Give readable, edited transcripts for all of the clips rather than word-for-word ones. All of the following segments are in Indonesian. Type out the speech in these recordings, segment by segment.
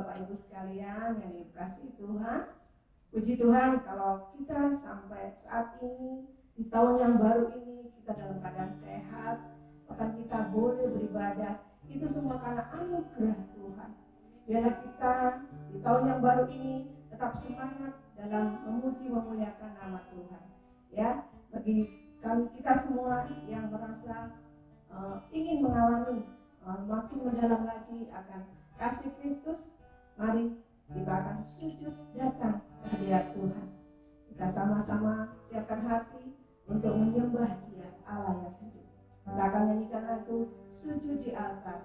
Bapak Ibu sekalian yang dikasihi Tuhan. Puji Tuhan kalau kita sampai saat ini di tahun yang baru ini kita dalam keadaan sehat, bahkan kita boleh beribadah, itu semua karena anugerah Tuhan. Biarlah kita di tahun yang baru ini tetap semangat dalam memuji memuliakan nama Tuhan. Ya, bagi kita semua yang merasa ingin mengalami makin mendalam lagi akan kasih Kristus, mari kita akan sujud datang ke hadirat Tuhan. Kita sama-sama siapkan hati untuk menyembah Dia, Allah yang hidup. Kita akan nyanyikan lagu Sujud di Altar.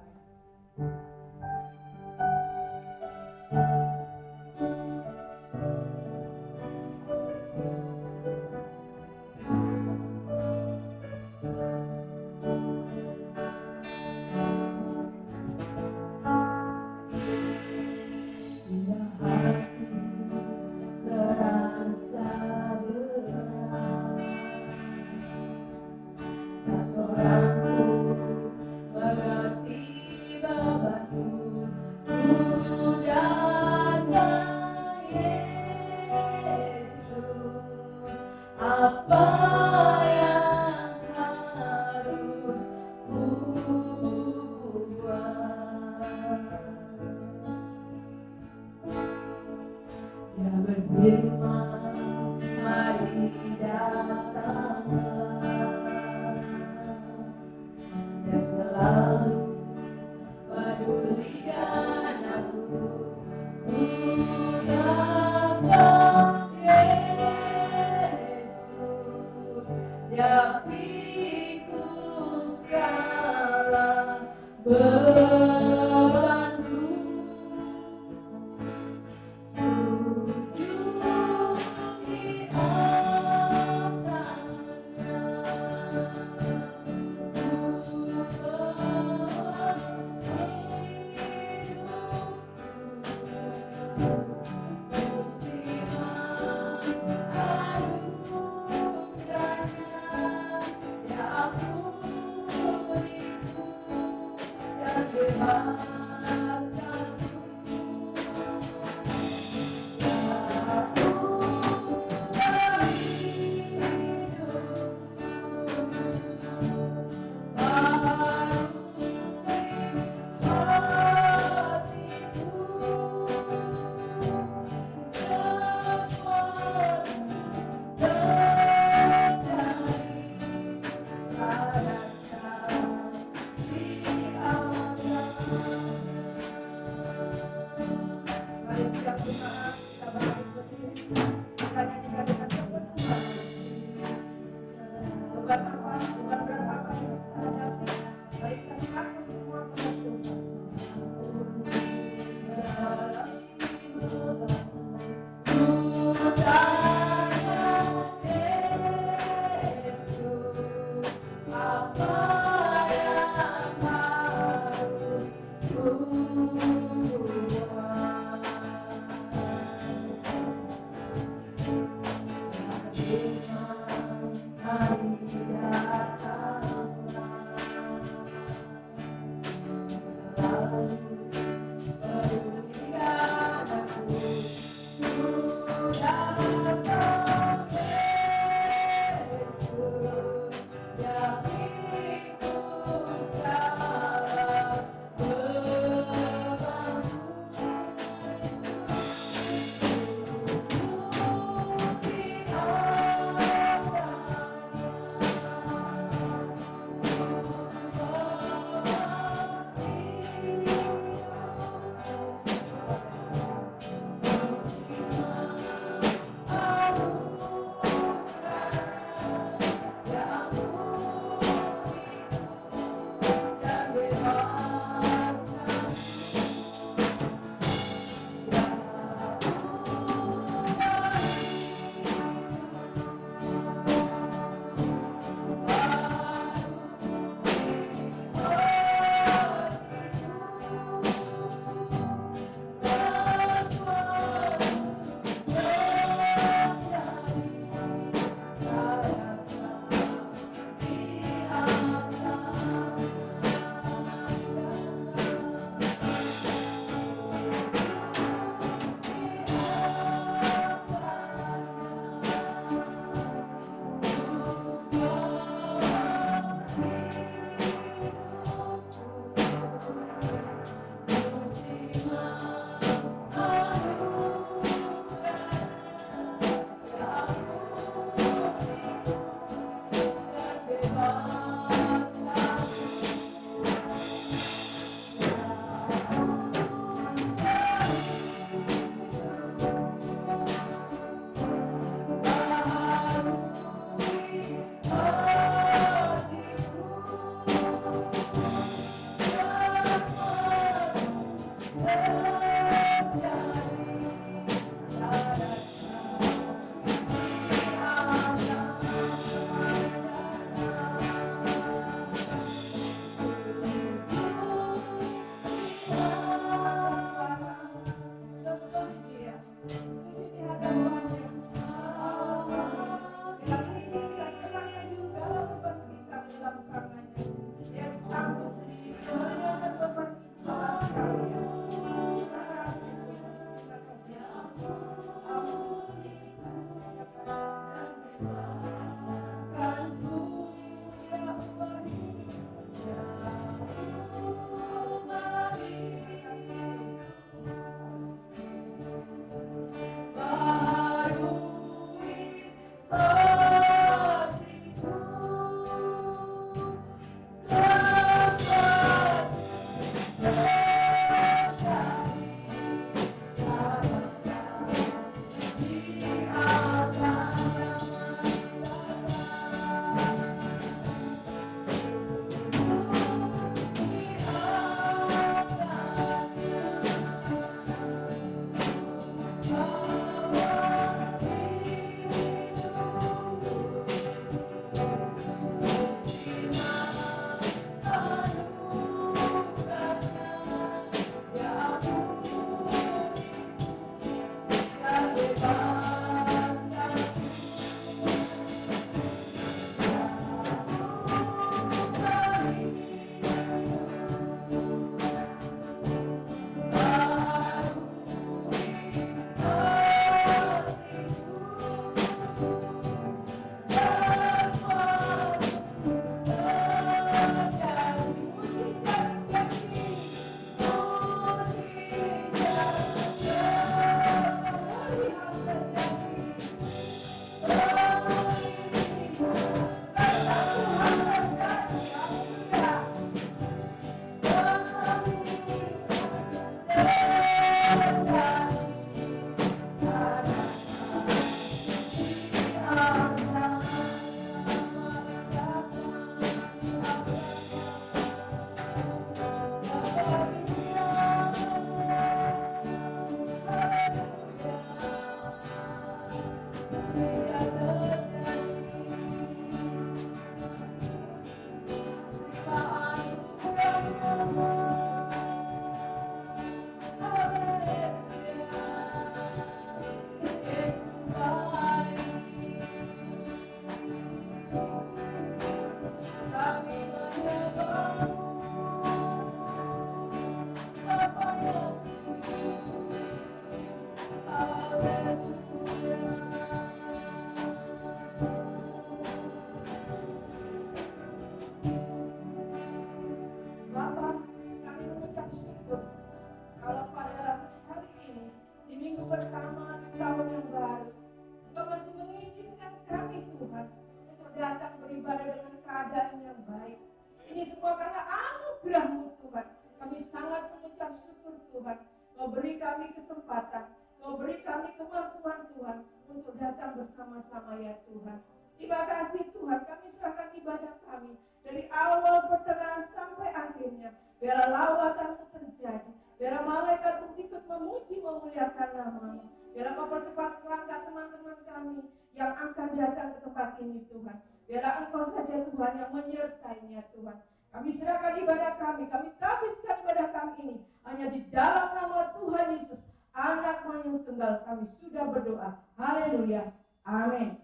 bersama-sama ya Tuhan. Terima kasih Tuhan, kami serahkan ibadah kami dari awal pertengahan sampai akhirnya. Biarlah lawatan-Mu terjadi, biarlah malaikat-Mu ikut memuji memuliakan nama-Mu. Biarlah Kau percepat langkah teman-teman kami yang akan datang ke tempat ini Tuhan. Biarlah Engkau saja Tuhan yang menyertainya Tuhan. Kami serahkan ibadah kami tabiskan ibadah kami ini hanya di dalam nama Tuhan Yesus, Anak-Mu yang tunggal. Kami sudah berdoa. Haleluya. Amin.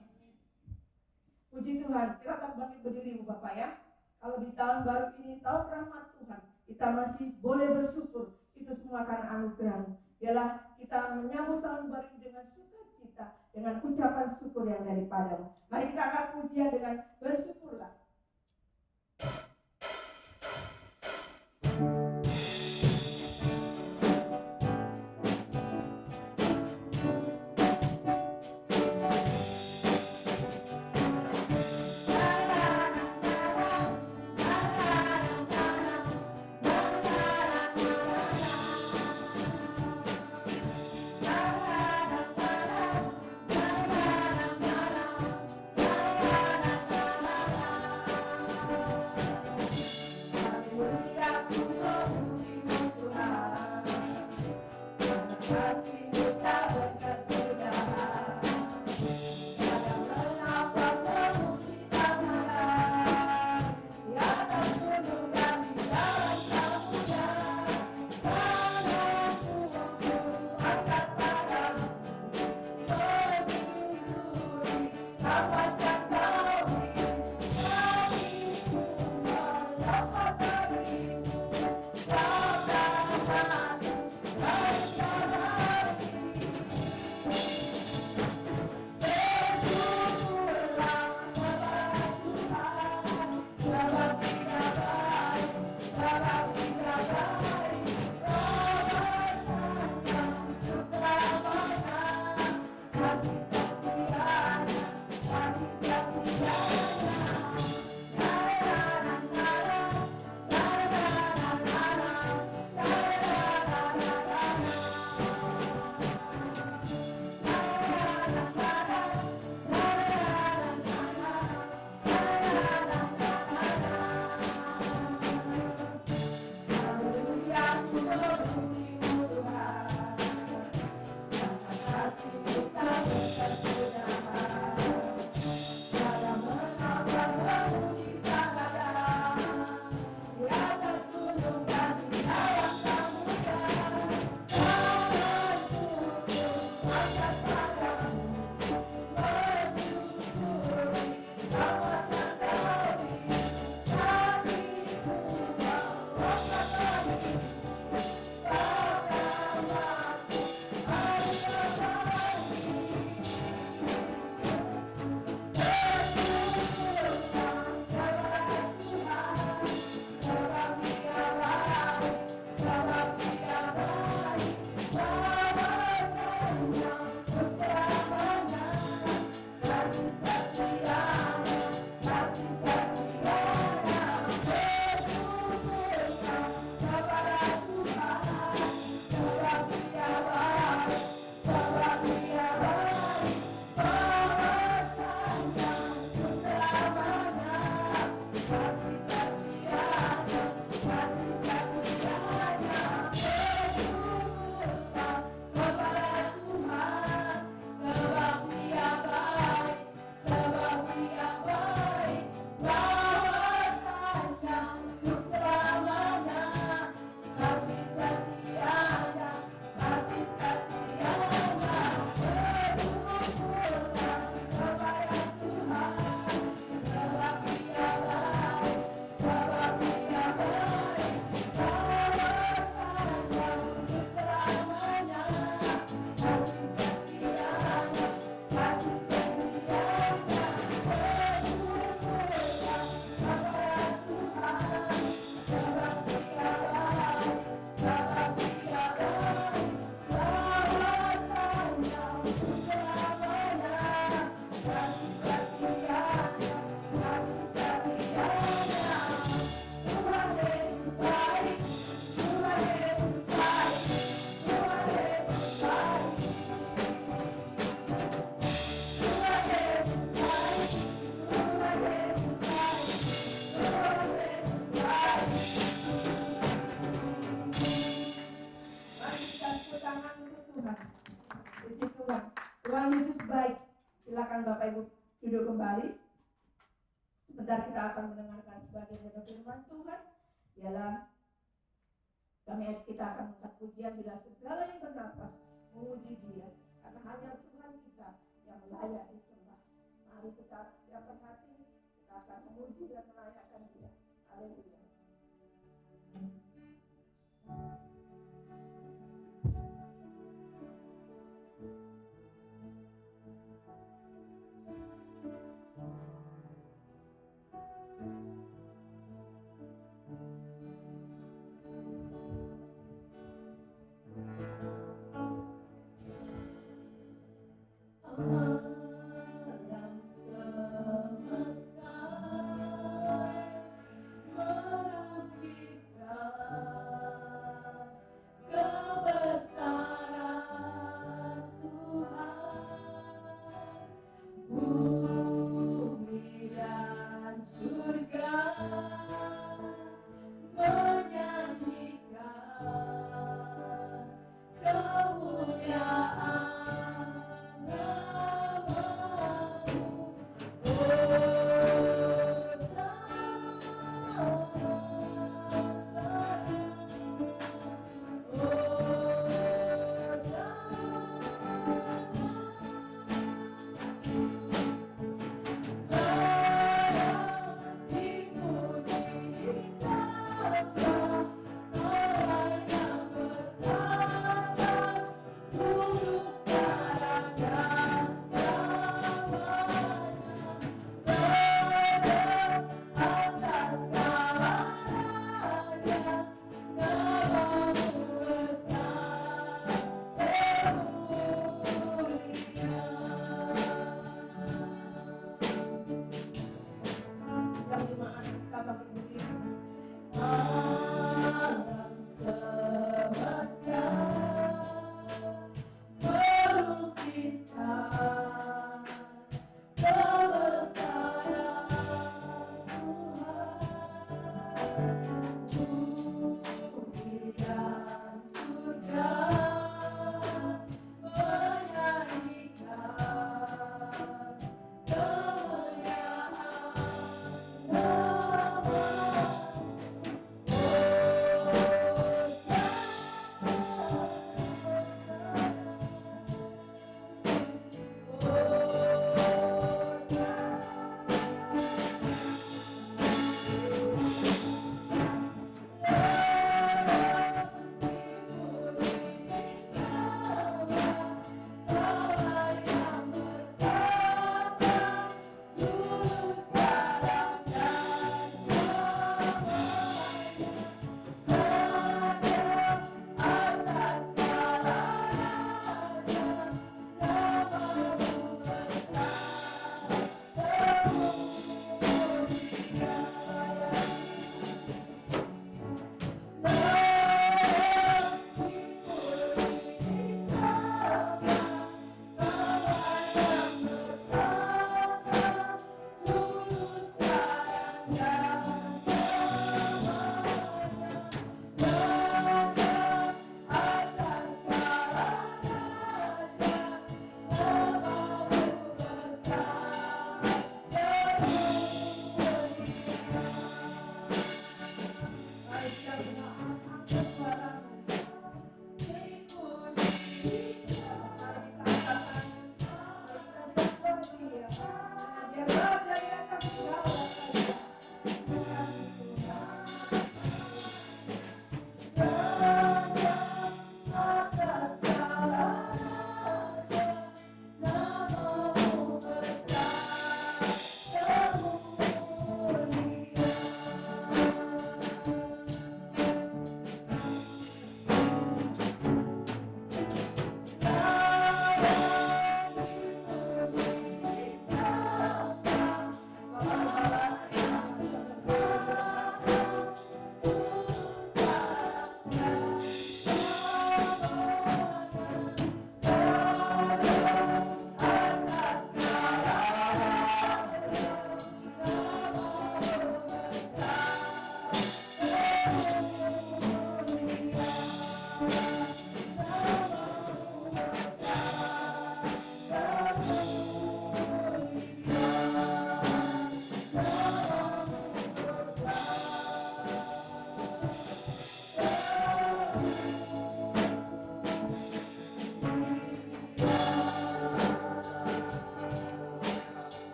Puji Tuhan. Kita tetap bangkit berdiri Bapak ya. Kalau di tahun baru ini, tahun rahmat Tuhan, kita masih boleh bersyukur. Itu semua karena anugerah-Mu. Biarlah kita menyambut tahun baru ini dengan sukacita, dengan ucapan syukur yang daripada-Mu. Mari kita angkat pujian dengan bersyukurlah. hidup kembali. Sebentar kita akan mendengarkan sebagian dari firman Tuhan. Ialah kita akan mengangkat pujian bila segala yang bernafas memuji Dia, karena hanya Tuhan kita yang layak disembah. Mari kita siapkan hati, kita akan memuji dan melayakkan Dia. Haleluya. Alam semesta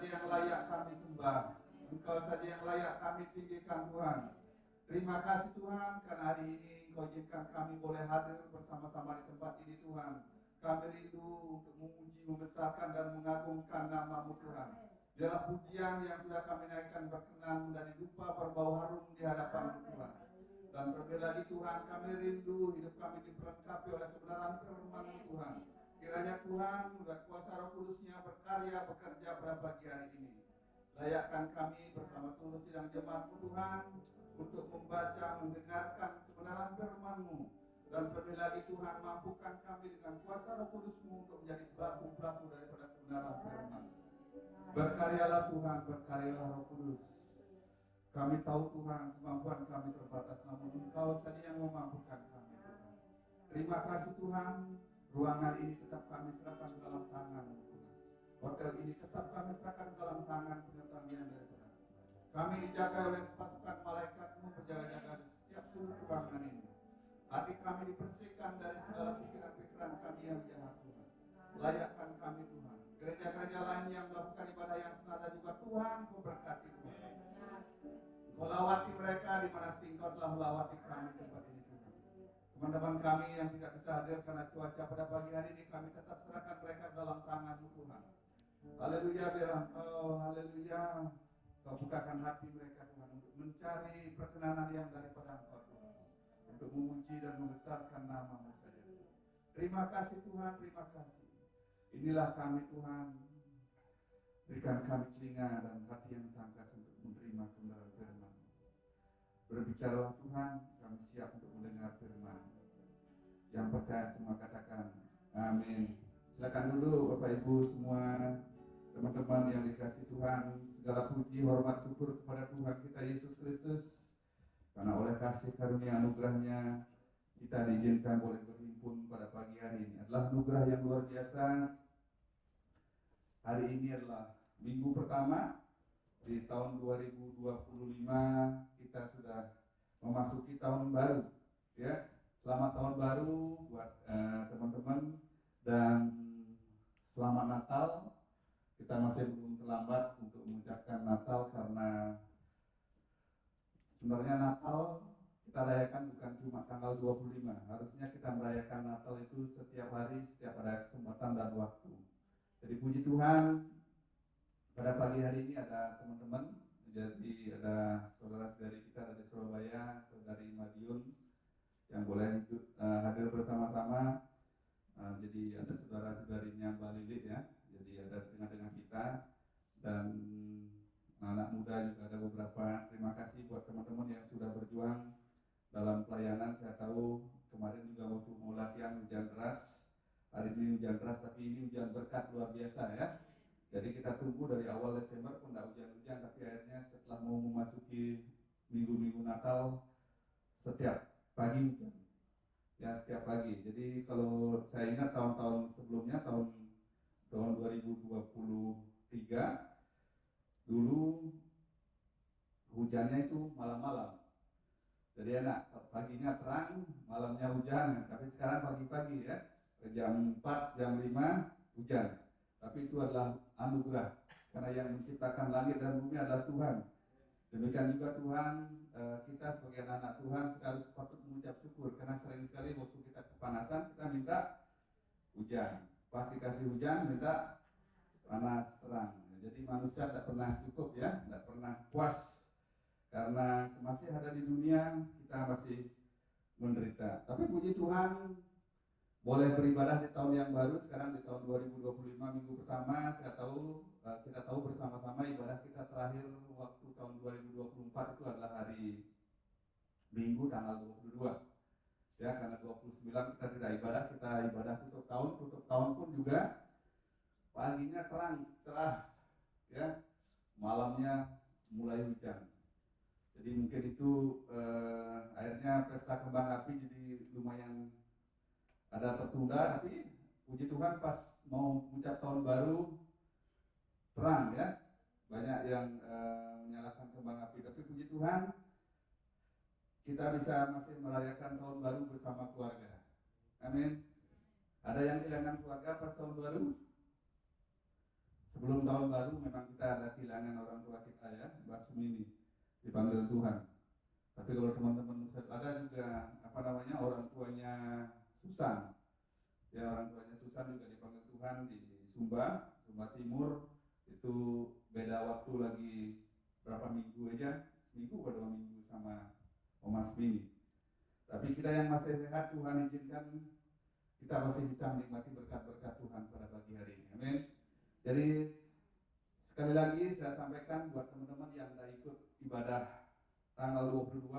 yang layak kami sembah. Engkau saja yang layak kami tinggikan Tuhan. Terima kasih Tuhan karena hari ini Engkau izinkan kami boleh hadir bersama-sama di tempat ini Tuhan. Kami rindu untuk memuji, membesarkan dan mengagungkan nama-Mu Tuhan. Biarlah pujian yang sudah kami naikkan berkenan menjadi dupa berbau harum di hadapan Tuhan. Dan terlebih lagi Tuhan, kami rindu hidup kami diperlengkapi oleh kebenaran firman-Mu Tuhan. Kiranya Tuhan, kuasa Roh Kudus-Nya berkarya, bekerja pada pagi hari ini. Layakkan kami bersama seluruh sidang jemaat-Mu Tuhan untuk membaca, mendengarkan kebenaran firman-Mu. Dan terlebih lagi Tuhan, mampukan kami dengan kuasa Roh Kudus-Mu untuk menjadi pelaku-pelaku daripada kebenaran firman. Berkaryalah Tuhan, berkaryalah Roh Kudus. Kami tahu Tuhan, kemampuan kami terbatas, namun Engkau saja yang memampukan kami Tuhan. Terima kasih Tuhan, ruangan ini tetap kami serahkan dalam tangan Tuhan. Hotel ini tetap kami serahkan dalam tangan pengetahuan daripada kami dijaga oleh pasukan malaikat-Mu berjaga-jaga di setiap sudut ruangan ini. Hati kami dibersihkan dari segala pikiran-pikiran kami yang jahat Tuhan. Layakkan kami Tuhan. Gereja-gereja lain yang melakukan ibadah yang senada juga Tuhan, Kau berkati Tuhan. Kau lawati mereka di mana Engkau telah melawati kami tempat ini Tuhan. Teman-teman kami yang tidak bisa hadir karena cuaca pada pagi hari ini, kami tetap serahkan mereka dalam tangan-Mu Tuhan. Haleluya, biar Engkau, haleluya, Kau bukakan hati mereka Tuhan untuk mencari perkenanan yang daripada Engkau Tuhan, untuk memuji dan membesarkan nama-Mu saja. Terima kasih Tuhan, terima kasih. Inilah kami Tuhan, berikan kami telinga dan hati yang tangkas untuk menerima kebenaran firman. Berbicaralah Tuhan, kami siap untuk mendengar firman. Yang percaya semua katakan amin. Silakan dulu Bapak Ibu semua, teman-teman yang dikasihi Tuhan. Segala puji, hormat, syukur kepada Tuhan kita Yesus Kristus, karena oleh kasih karunia anugerahnya kita diizinkan boleh berhimpun pada pagi hari ini. Adalah anugerah yang luar biasa. Hari ini adalah minggu pertama di tahun 2025, kita sudah memasuki tahun baru, ya. Selamat tahun baru buat teman-teman, dan selamat Natal. Kita masih belum terlambat untuk mengucapkan Natal, karena sebenarnya Natal kita rayakan bukan cuma tanggal 25. Harusnya kita merayakan Natal itu setiap hari, setiap ada kesempatan dan waktu. Jadi puji Tuhan, pada pagi hari ini ada teman-teman, jadi ada saudara-saudari kita dari Surabaya atau dari Madiun yang boleh hadir bersama-sama. Jadi ada saudara-saudarinya Mbak Lilit ya, jadi ada di tengah-tengah kita, dan anak muda juga ada beberapa. Terima kasih buat teman-teman yang sudah berjuang dalam pelayanan. Saya tahu kemarin juga waktu mau latihan hujan deras, hari ini hujan deras, tapi ini hujan berkat luar biasa ya. Jadi kita tunggu dari awal Desember pun tidak hujan-hujan, tapi akhirnya setelah mau memasuki minggu-minggu Natal, setiap pagi hujan. Ya, setiap pagi. Jadi kalau saya ingat tahun-tahun sebelumnya, tahun 2023, dulu hujannya itu malam-malam. Jadi enak, paginya terang, malamnya hujan. Tapi sekarang pagi-pagi ya, jam 4, jam 5 hujan. Tapi itu adalah anugerah, karena yang menciptakan langit dan bumi adalah Tuhan. Demikian juga Tuhan, kita sebagai anak Tuhan, kita harus patut mengucap syukur, karena sering sekali waktu kita kepanasan, kita minta hujan. Pas dikasih hujan, minta panas terang. Jadi manusia tidak pernah cukup ya, tidak pernah puas, karena masih ada di dunia, kita masih menderita. Tapi puji Tuhan, boleh beribadah di tahun yang baru. Sekarang di tahun 2025 minggu pertama, kita tahu bersama-sama ibadah kita terakhir waktu tahun 2024 itu adalah hari Minggu tanggal 22. Ya, karena 29 kita tidak ibadah, kita ibadah tutup tahun pun juga paginya terang cerah, ya, malamnya mulai hujan. Jadi mungkin itu akhirnya pesta kembang api jadi lumayan ada tertunda, tapi puji Tuhan pas mau ucap tahun baru terang ya, banyak yang menyalakan kembang api. Tapi puji Tuhan, kita bisa masih merayakan tahun baru bersama keluarga. Amin. Ada yang kehilangan keluarga pas tahun baru? sebelum tahun baru memang kita ada kehilangan orang tua kita ya, Mbak Sumini dipanggil Tuhan. Tapi kalau teman-teman ada juga orang tuanya Susan, ya orang tuanya Susan juga dipanggil Tuhan di Sumba Timur. Itu beda waktu lagi berapa minggu aja, seminggu atau 2 minggu sama Oma Sumini. Tapi kita yang masih sehat, Tuhan izinkan kita masih bisa menikmati berkat-berkat Tuhan pada pagi hari ini. Amin. Jadi sekali lagi saya sampaikan buat teman-teman yang sudah ikut ibadah tanggal 22,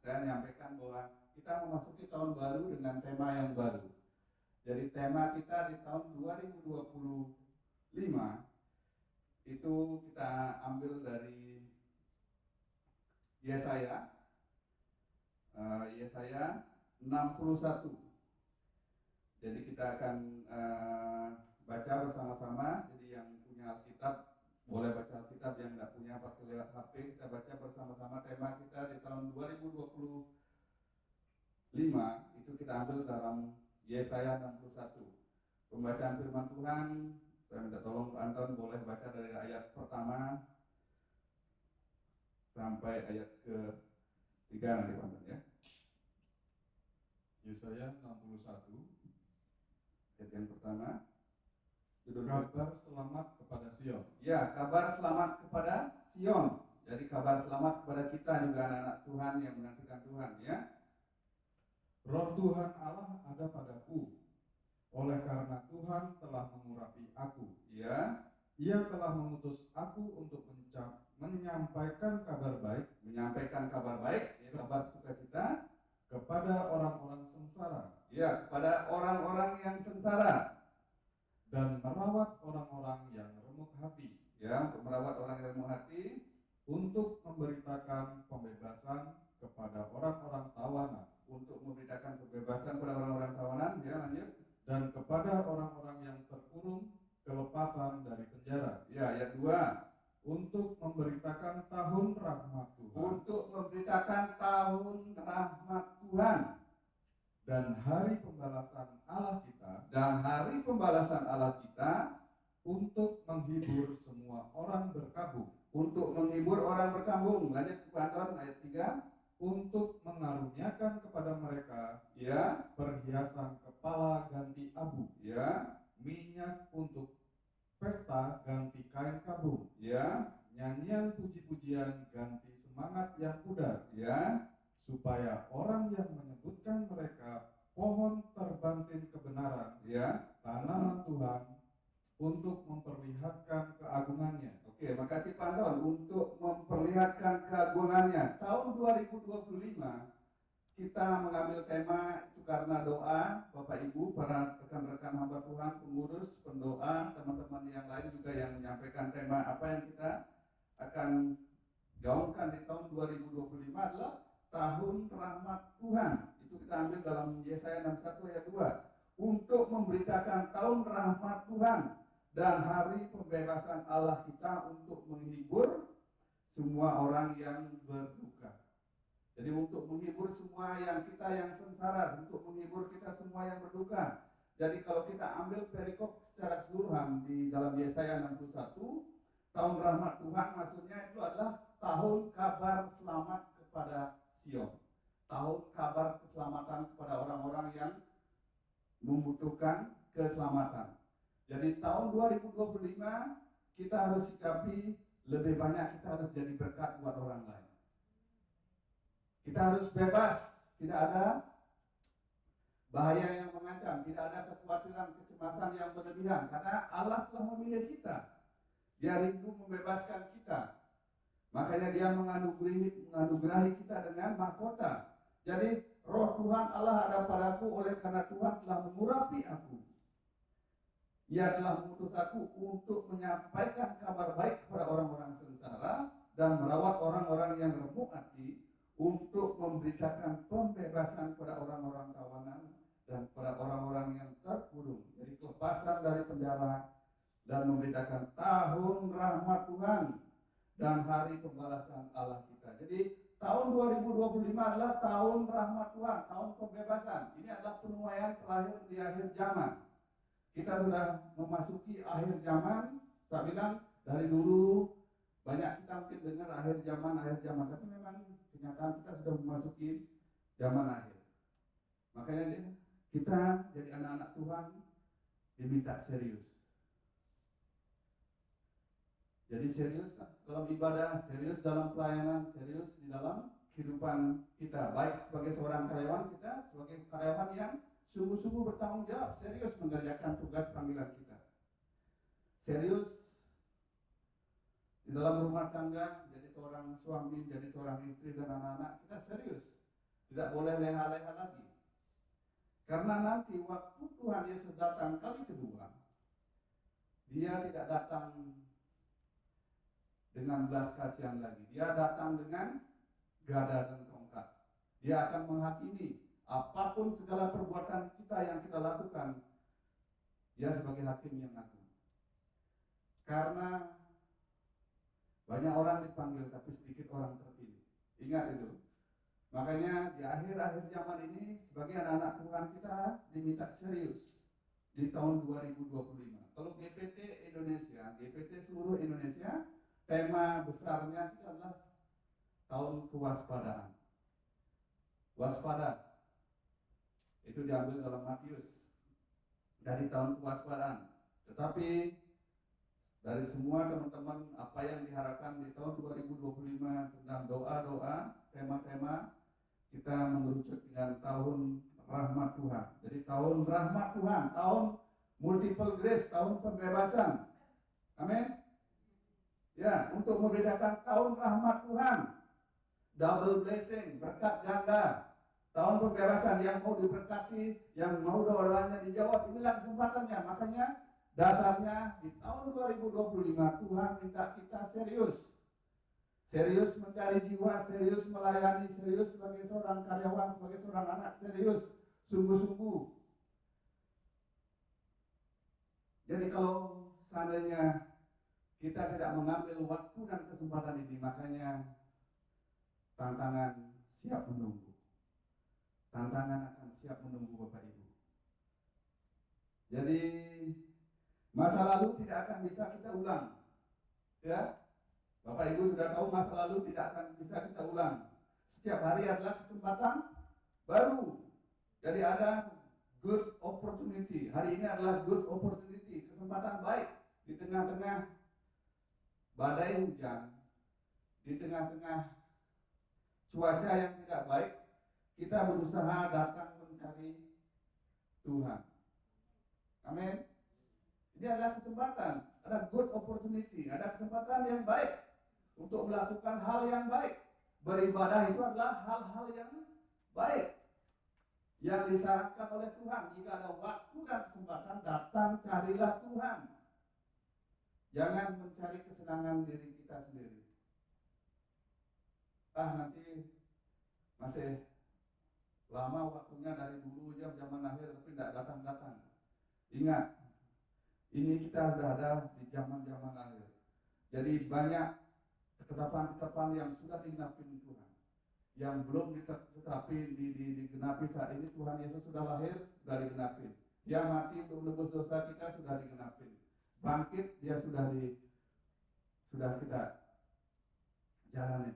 saya menyampaikan bahwa kita memasuki tahun baru dengan tema yang baru. Jadi tema kita di tahun 2025 itu kita ambil dari Yesaya 61. Jadi kita akan baca bersama-sama. Jadi yang punya Alkitab boleh baca Alkitab, yang tidak punya pakai lewat HP. Kita baca bersama-sama tema kita di tahun 2025 itu kita ambil dalam Yesaya 61. Pembacaan firman Tuhan, saya minta tolong Pak Anton boleh baca dari ayat pertama sampai ayat ke-3 nanti Pak Anton ya. Yesaya 61. Ayat yang pertama, judul Kabar selamat kepada Sion. ya, kabar selamat kepada Sion. Jadi kabar selamat kepada kita juga anak-anak Tuhan yang menantikan Tuhan ya. Roh Tuhan Allah ada padaku, oleh karena Tuhan telah mengurapi aku. Ya, Ia telah mengutus aku untuk menyampaikan kabar baik menyampaikan kabar baik, ya, kabar sukacita, kepada orang-orang sengsara ya, kepada orang-orang yang sengsara, dan merawat orang-orang yang remuk hati, ya, untuk merawat orang yang remuk hati, untuk memberitakan pembebasan kepada orang-orang tawanan, untuk memberitakan kebebasan kepada orang-orang tawanan, ya, lanjut. dan kepada orang-orang yang terkurung kelepasan dari penjara, Ya, ayat 2, untuk memberitakan tahun rahmat Tuhan untuk memberitakan tahun rahmat Tuhan dan hari pembalasan Allah kita, dan hari pembalasan Allah kita, untuk menghibur semua orang berkabung, untuk menghibur orang berkabung. Lanjut Pak Anton, ayat 3, untuk mengaruniakan kepada mereka ya, perhiasan kepala ganti abu, ya, minyak untuk pesta ganti kain kabung, ya, nyanyian puji-pujian ganti semangat yang pudar, ya, supaya orang yang menyebutkan mereka pohon terbantin kebenaran, ya. tanaman Tuhan, untuk memperlihatkan keagungannya. Oke, makasih Pak Anton untuk memperlihatkan keagungannya. Tahun 2025 kita mengambil tema itu karena doa Bapak Ibu, para rekan-rekan hamba Tuhan, pengurus, pendoa, teman-teman yang lain juga yang menyampaikan tema apa yang kita akan gaungkan di tahun 2025 adalah tahun rahmat Tuhan. Itu kita ambil dalam Yesaya 61 ayat 2. Untuk memberitakan tahun rahmat Tuhan dan hari pembebasan Allah kita, untuk menghibur semua orang yang berduka. Jadi untuk menghibur semua yang sengsara, untuk menghibur kita semua yang berduka. Jadi kalau kita ambil perikop secara keseluruhan di dalam Yesaya 61, tahun rahmat Tuhan maksudnya itu adalah tahun kabar selamat kepada Sion. Tahun kabar keselamatan kepada orang-orang yang membutuhkan keselamatan. Jadi tahun 2025 kita harus sikapi lebih banyak, kita harus jadi berkat buat orang lain. Kita harus bebas, tidak ada bahaya yang mengancam, tidak ada kekhawatiran, kecemasan yang berlebihan, karena Allah telah memilih kita. Dia rindu membebaskan kita. Makanya dia menganugerahi kita dengan mahkota. Jadi roh Tuhan Allah ada padaku, oleh karena Tuhan telah mengurapi aku. Ia telah mengutus aku untuk menyampaikan kabar baik kepada orang-orang sengsara dan merawat orang-orang yang remuk hati, untuk memberitakan pembebasan kepada orang-orang tawanan dan kepada orang-orang yang terkurung, jadi kelepasan dari penjara, dan memberitakan tahun rahmat Tuhan dan hari pembalasan Allah kita. Jadi tahun 2025 adalah tahun rahmat Tuhan, tahun pembebasan. Ini adalah penuaian terakhir di akhir zaman. Kita sudah memasuki akhir zaman, Saya bilang dari dulu banyak kita mungkin dengar akhir zaman, tapi memang kenyataan kita sudah memasuki zaman akhir. Makanya kita jadi anak-anak Tuhan diminta serius. Jadi serius dalam ibadah, serius dalam pelayanan, serius di dalam kehidupan kita. Baik sebagai seorang karyawan kita, sebagai karyawan yang sungguh-sungguh bertanggung jawab, serius mengerjakan tugas panggilan kita. Serius di dalam rumah tangga, jadi seorang suami, jadi seorang istri dan anak-anak, kita serius. Tidak boleh leha-leha lagi. Karena nanti waktu Tuhan Yesus datang kali kedua, dia tidak datang dengan belas kasihan lagi. Dia datang dengan gada dan tongkat. Dia akan menghakimi apapun segala perbuatan kita yang kita lakukan. Dia sebagai hakim yang agung. Karena banyak orang dipanggil tapi sedikit orang terpilih. Ingat itu. Makanya di akhir-akhir zaman ini sebagai anak-anak Tuhan kita diminta serius di tahun 2025. Kalau GPT Indonesia, GPT seluruh Indonesia, tema besarnya itu adalah tahun kewaspadaan. Waspada. Itu diambil dalam Matius dari tahun kewaspadaan. Tetapi dari semua teman-teman apa yang diharapkan di tahun 2025 tentang doa-doa, tema-tema, kita mengerucut dengan tahun rahmat Tuhan. Jadi tahun rahmat Tuhan, tahun multiple grace, tahun pembebasan. Amin. Ya, untuk membedakan tahun rahmat Tuhan, double blessing, berkat ganda, tahun pembebasan yang mau diberkati, yang mau doa-doanya dijawab, inilah kesempatannya. Makanya dasarnya di tahun 2025 Tuhan minta kita serius. Serius mencari jiwa, serius melayani, serius sebagai seorang karyawan, sebagai seorang anak, serius, sungguh-sungguh. Jadi kalau seandainya kita tidak mengambil waktu dan kesempatan ini, makanya tantangan siap menunggu. Tantangan akan siap menunggu Bapak Ibu. Jadi masa lalu tidak akan bisa kita ulang. Ya, Bapak Ibu sudah tahu masa lalu tidak akan bisa kita ulang. Setiap hari adalah kesempatan baru. Jadi ada good opportunity. Hari ini adalah good opportunity, kesempatan baik di tengah-tengah badai hujan, di tengah-tengah cuaca yang tidak baik, kita berusaha datang mencari Tuhan. Amin. Ini adalah kesempatan, ada good opportunity, ada kesempatan yang baik untuk melakukan hal yang baik. Beribadah itu adalah hal-hal yang baik yang disarankan oleh Tuhan. Jika ada waktu dan kesempatan, datang carilah Tuhan. Jangan mencari kesenangan diri kita sendiri. Nanti masih lama waktunya dari dulu zaman akhir tapi tidak datang-datang. Ingat, ini kita sudah ada di zaman-zaman akhir. Jadi banyak ketetapan-ketetapan yang sudah digenapi Tuhan. Yang belum digenapi saat ini, Tuhan Yesus sudah lahir, sudah digenapi. Dia mati untuk menebus dosa kita, sudah digenapi. Bangkit, dia sudah kita jalani.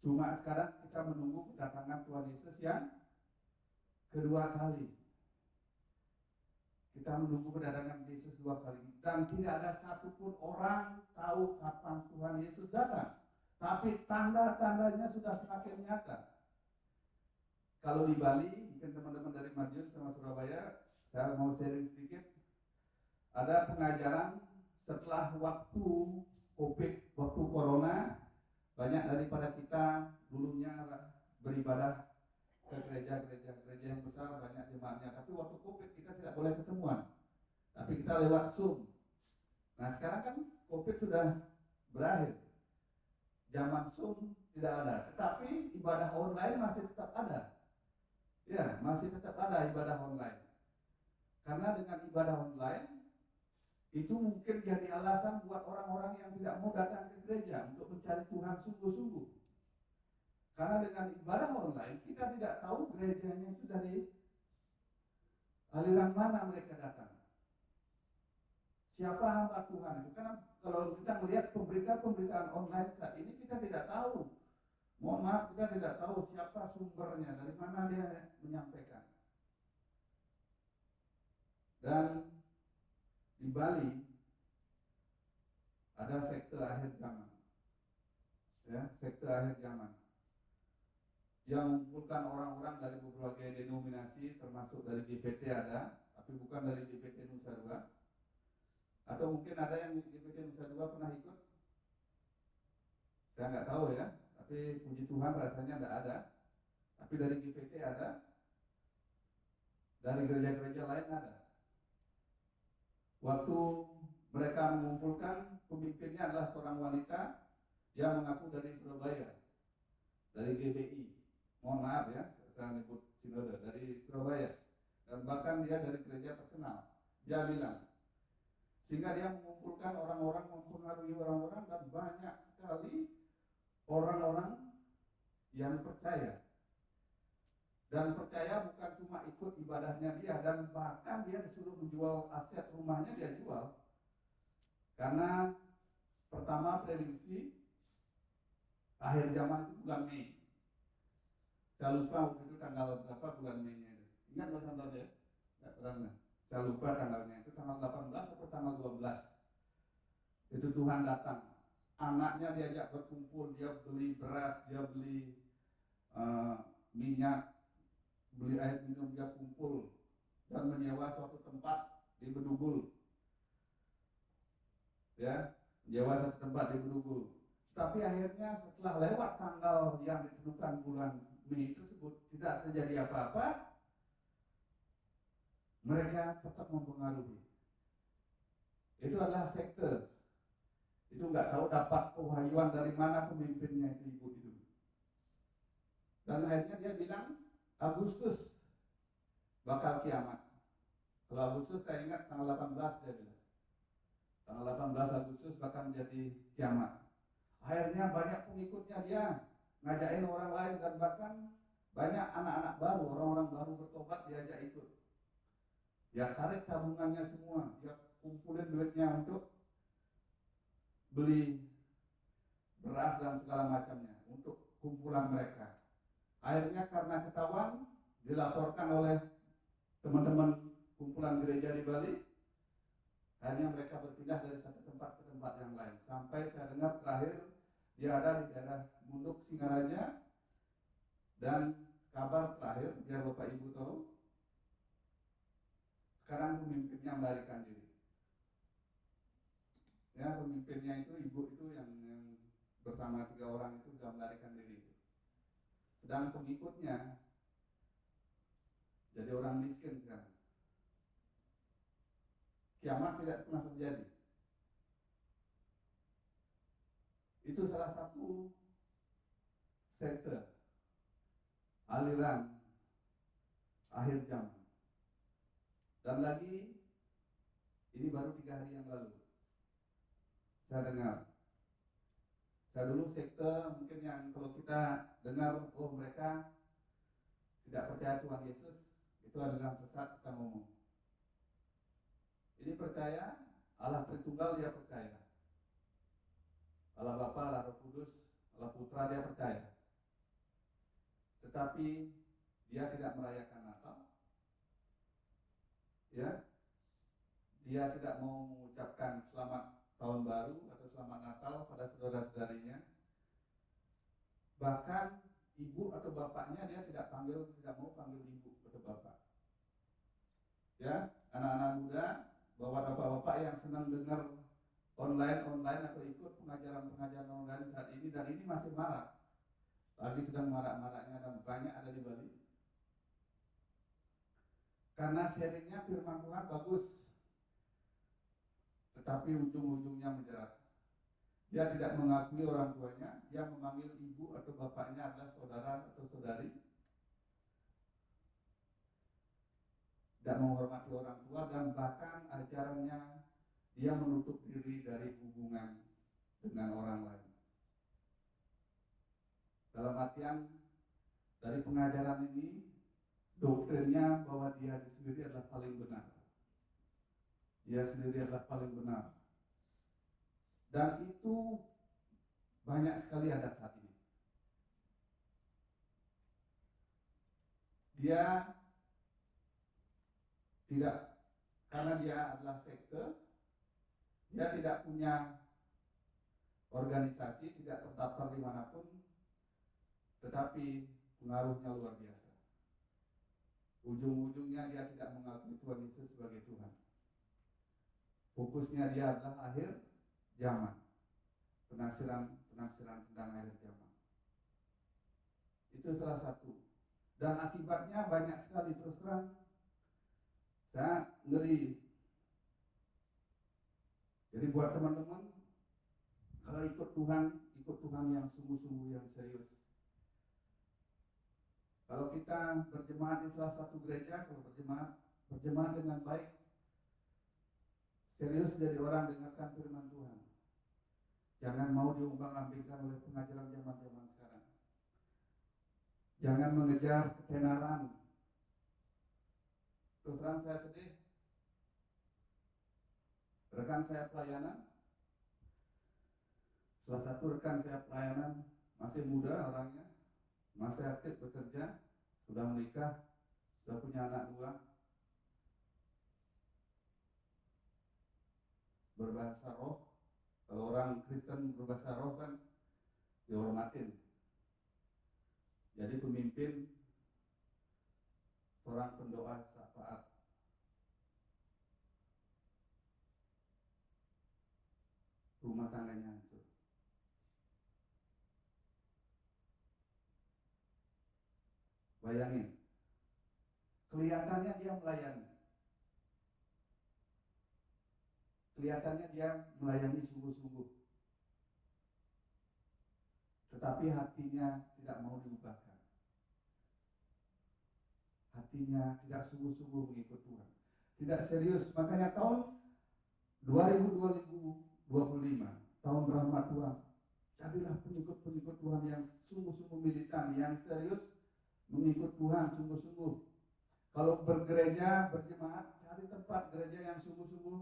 Cuma sekarang kita menunggu kedatangan Tuhan Yesus yang kedua kali. Kita menunggu kedatangan Yesus dua kali. Dan tidak ada satupun orang tahu kapan Tuhan Yesus datang. Tapi tanda-tandanya sudah semakin nyata. Kalau di Bali, mungkin teman-teman dari Madiun sama Surabaya, saya mau sharing sedikit. Ada pengajaran setelah waktu COVID, waktu Corona, banyak daripada kita dulunya beribadah ke gereja yang besar, banyak jemaatnya. Tapi waktu COVID kita tidak boleh ketemuan. Tapi kita lewat Zoom. Nah sekarang kan COVID sudah berakhir. Zaman Zoom tidak ada. Tetapi ibadah online masih tetap ada. Ya, masih tetap ada ibadah online. Karena dengan ibadah online, itu mungkin jadi alasan buat orang-orang yang tidak mau datang ke gereja untuk mencari Tuhan sungguh-sungguh. Karena dengan ibadah online, kita tidak tahu gerejanya itu dari aliran mana mereka datang. Siapa hamba Tuhan itu? Karena kalau kita melihat pemberitaan online saat ini, kita tidak tahu. Mohon maaf, kita tidak tahu siapa sumbernya, dari mana dia menyampaikan. Dan di Bali ada sekte akhir zaman, ya, sekte akhir zaman yang mengumpulkan orang-orang dari berbagai denominasi, termasuk dari GPT ada, tapi bukan dari GPT Nusa Dua. Atau mungkin ada yang GPT Nusa Dua pernah ikut? Saya nggak tahu ya, tapi puji Tuhan rasanya tidak ada. Tapi dari GPT ada, dari gereja-gereja lain ada. Waktu mereka mengumpulkan, pemimpinnya adalah seorang wanita yang mengaku dari Surabaya, dari GBI. Mohon maaf ya, saya menyebut sinode dari Surabaya. Dan bahkan dia dari gereja terkenal. Dia bilang, sehingga dia mengumpulkan orang-orang, mempengaruhi orang-orang, dan banyak sekali orang-orang yang percaya. Dan percaya bukan cuma ikut ibadahnya dia, dan bahkan dia disuruh menjual aset rumahnya, dia jual. Karena pertama prediksi akhir zaman itu bulan Mei. Saya lupa waktu itu tanggal berapa bulan Mei-nya itu. Ingat Mas Anton ya? Tidak pernah. Saya lupa tanggalnya. Itu tanggal 18 atau tanggal 12. Itu Tuhan datang. Anaknya diajak berkumpul, dia beli beras, dia beli minyak, beli air minum, dia kumpul dan menyewa suatu tempat di Bedugul. Ya, menyewa satu tempat di Bedugul. Tapi akhirnya setelah lewat tanggal yang ditentukan bulan Mei tersebut, tidak terjadi apa-apa. Mereka tetap mempengaruhi. Itu adalah sekte. Itu nggak tahu dapat pewahyuan dari mana pemimpinnya itu, ibu itu. Dan akhirnya dia bilang Agustus bakal kiamat. Kalau Agustus saya ingat tanggal 18 dia bilang. Tanggal 18 Agustus bakal menjadi kiamat. Akhirnya banyak pengikutnya dia ngajakin orang lain, dan bahkan banyak anak-anak baru, orang-orang baru bertobat diajak ikut. Ya tarik tabungannya semua, dia kumpulin duitnya untuk beli beras dan segala macamnya untuk kumpulan mereka. Akhirnya karena ketahuan, dilaporkan oleh teman-teman kumpulan gereja di Bali, akhirnya mereka berpindah dari satu tempat ke tempat yang lain. Sampai saya dengar terakhir dia ada di daerah Munduk Singaraja, dan kabar terakhir biar Bapak Ibu tahu, sekarang pemimpinnya melarikan diri. Ya, pemimpinnya itu, ibu itu yang bersama 3 orang itu sudah melarikan diri. Sedang pengikutnya jadi orang miskin sekarang. Kiamat tidak pernah terjadi. Itu salah satu sekte aliran akhir zaman. Dan lagi, ini baru 3 hari yang lalu saya dengar. Saya dulu sekte mungkin yang kalau kita dengar, oh mereka tidak percaya Tuhan Yesus, itu adalah sesat, kita ngomong. Ini percaya Allah Tritunggal, dia percaya. Allah Bapa, Allah Roh Kudus, Allah Putra, dia percaya. Tetapi dia tidak merayakan Natal. Ya. Dia tidak mau mengucapkan selamat tahun baru atau selamat Natal pada saudara-saudarinya. Bahkan ibu atau bapaknya dia tidak mau panggil ibu atau bapak. Ya, anak-anak muda, bawa bapak-bapak yang senang dengar online atau ikut pengajaran online saat ini, dan ini masih marak. Lagi sedang marak-maraknya dan banyak ada di Bali. Karena sharingnya firman Tuhan bagus, tetapi ujung-ujungnya menjerat. Dia tidak mengakui orang tuanya, dia memanggil ibu atau bapaknya adalah saudara atau saudari. Tidak menghormati orang tua, dan bahkan ajarannya dia menutup diri dari hubungan dengan orang lain. Dalam artian dari pengajaran ini, doktrinnya bahwa dia sendiri adalah paling benar. Dia sendiri adalah paling benar. Dan itu banyak sekali ada saat ini. Dia tidak, karena dia adalah sekte, dia tidak punya organisasi, tidak terdaftar dimanapun, tetapi pengaruhnya luar biasa. Ujung-ujungnya dia tidak mengakui Tuhan Yesus sebagai Tuhan. Fokusnya dia adalah akhir zaman, penafsiran tentang akhir zaman. Itu salah satu. Dan akibatnya banyak sekali, terus terang saya ngeri. Jadi buat teman-teman, kalau ikut Tuhan yang sungguh-sungguh, yang serius. Kalau kita berjemaat di salah satu gereja, kalau berjemaat dengan baik, serius dari orang dengarkan firman Tuhan. Jangan mau diumbang-ambingkan oleh pengajaran zaman-zaman sekarang. Jangan mengejar ketenaran. Terus terang saya sedih. Rekan saya pelayanan, salah satu rekan saya pelayanan masih muda orangnya, masih aktif bekerja, sudah menikah, sudah punya anak 2, berbahasa roh. Kalau orang Kristen berbahasa roh kan dihormatin. Jadi pemimpin, seorang pendoa syafaat. Rumah tangganya hancur. Bayangin, kelihatannya dia melayani. Kelihatannya dia melayani sungguh-sungguh. Tetapi hatinya tidak mau diubahkan. Hatinya tidak sungguh-sungguh mengikut Tuhan. Tidak serius. Makanya tahun 2025, tahun rahmat Tuhan, jadilah pengikut-pengikut Tuhan yang sungguh-sungguh militan, yang serius mengikut Tuhan sungguh-sungguh. Kalau bergereja, berjemaat, cari tempat gereja yang sungguh-sungguh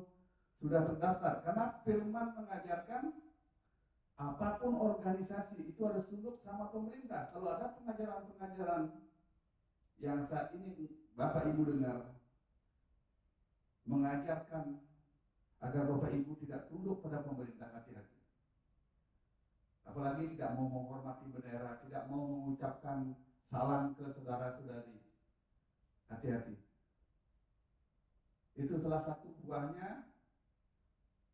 sudah terdaftar. Karena firman mengajarkan apapun organisasi itu harus tunduk sama pemerintah. Kalau ada pengajaran-pengajaran yang saat ini Bapak Ibu dengar, mengajarkan agar Bapak Ibu tidak tunduk pada pemerintah, hati-hati. Apalagi tidak mau menghormati bendera, tidak mau mengucapkan salam ke saudara-saudari. Hati-hati. Itu salah satu buahnya.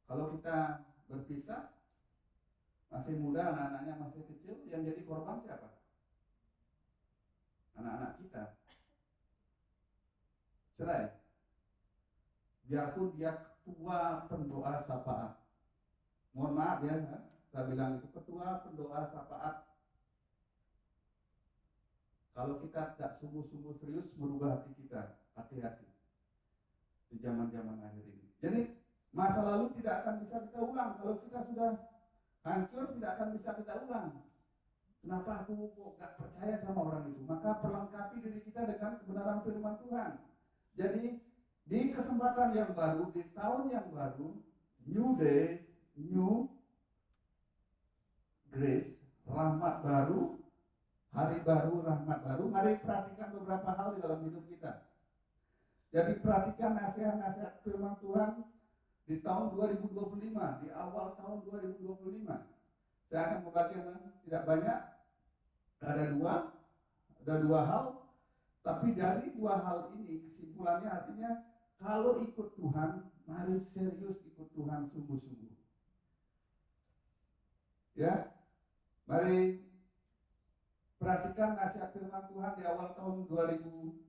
Kalau kita berpisah, masih muda, anak-anaknya masih kecil, yang jadi korban siapa? Anak-anak kita. Cerai. Biarpun dia ketua pendoa syafaat. Mohon maaf ya, saya bilang itu ketua pendoa syafaat. Kalau kita tidak sungguh-sungguh serius merubah hati kita, hati-hati di zaman-zaman akhir ini. Jadi masa lalu tidak akan bisa kita ulang. Kalau kita sudah hancur, tidak akan bisa kita ulang. Kenapa aku kok gak percaya sama orang itu? Maka perlengkapi diri kita dengan kebenaran firman Tuhan. Jadi di kesempatan yang baru, di tahun yang baru, new days, new grace, rahmat baru, hari baru, rahmat baru. Mari perhatikan beberapa hal di dalam hidup kita. Jadi perhatikan nasihat-nasihat firman Tuhan di tahun 2025, di awal tahun 2025. Saya akan membagikan tidak banyak, ada dua hal, tapi dari 2 hal ini kesimpulannya artinya kalau ikut Tuhan, mari serius ikut Tuhan sungguh-sungguh. Ya, mari perhatikan nasihat firman Tuhan di awal tahun 2025.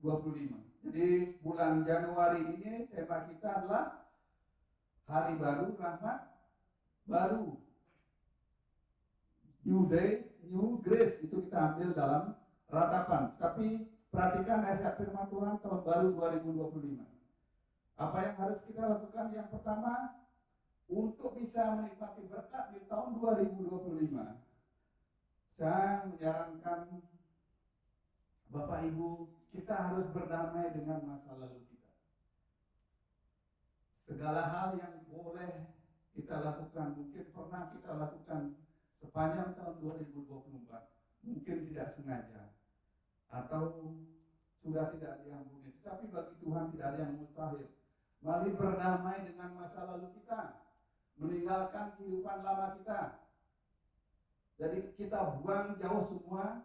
Jadi bulan Januari ini tema kita adalah hari baru, rahmat baru. New days, new grace, itu kita ambil dalam ratapan. Tapi perhatikan nasihat firman Tuhan tahun baru 2025. Apa yang harus kita lakukan? Yang pertama, untuk bisa menikmati berkat di tahun 2025, saya menyarankan Bapak Ibu, kita harus berdamai dengan masa lalu kita. segala hal yang boleh kita lakukan, mungkin pernah kita lakukan sepanjang tahun 2024, mungkin tidak sengaja atau sudah tidak diampuni, tetapi bagi Tuhan tidak ada yang mustahil. Mari berdamai dengan masa lalu kita, meninggalkan kehidupan lama kita. Jadi kita buang jauh semua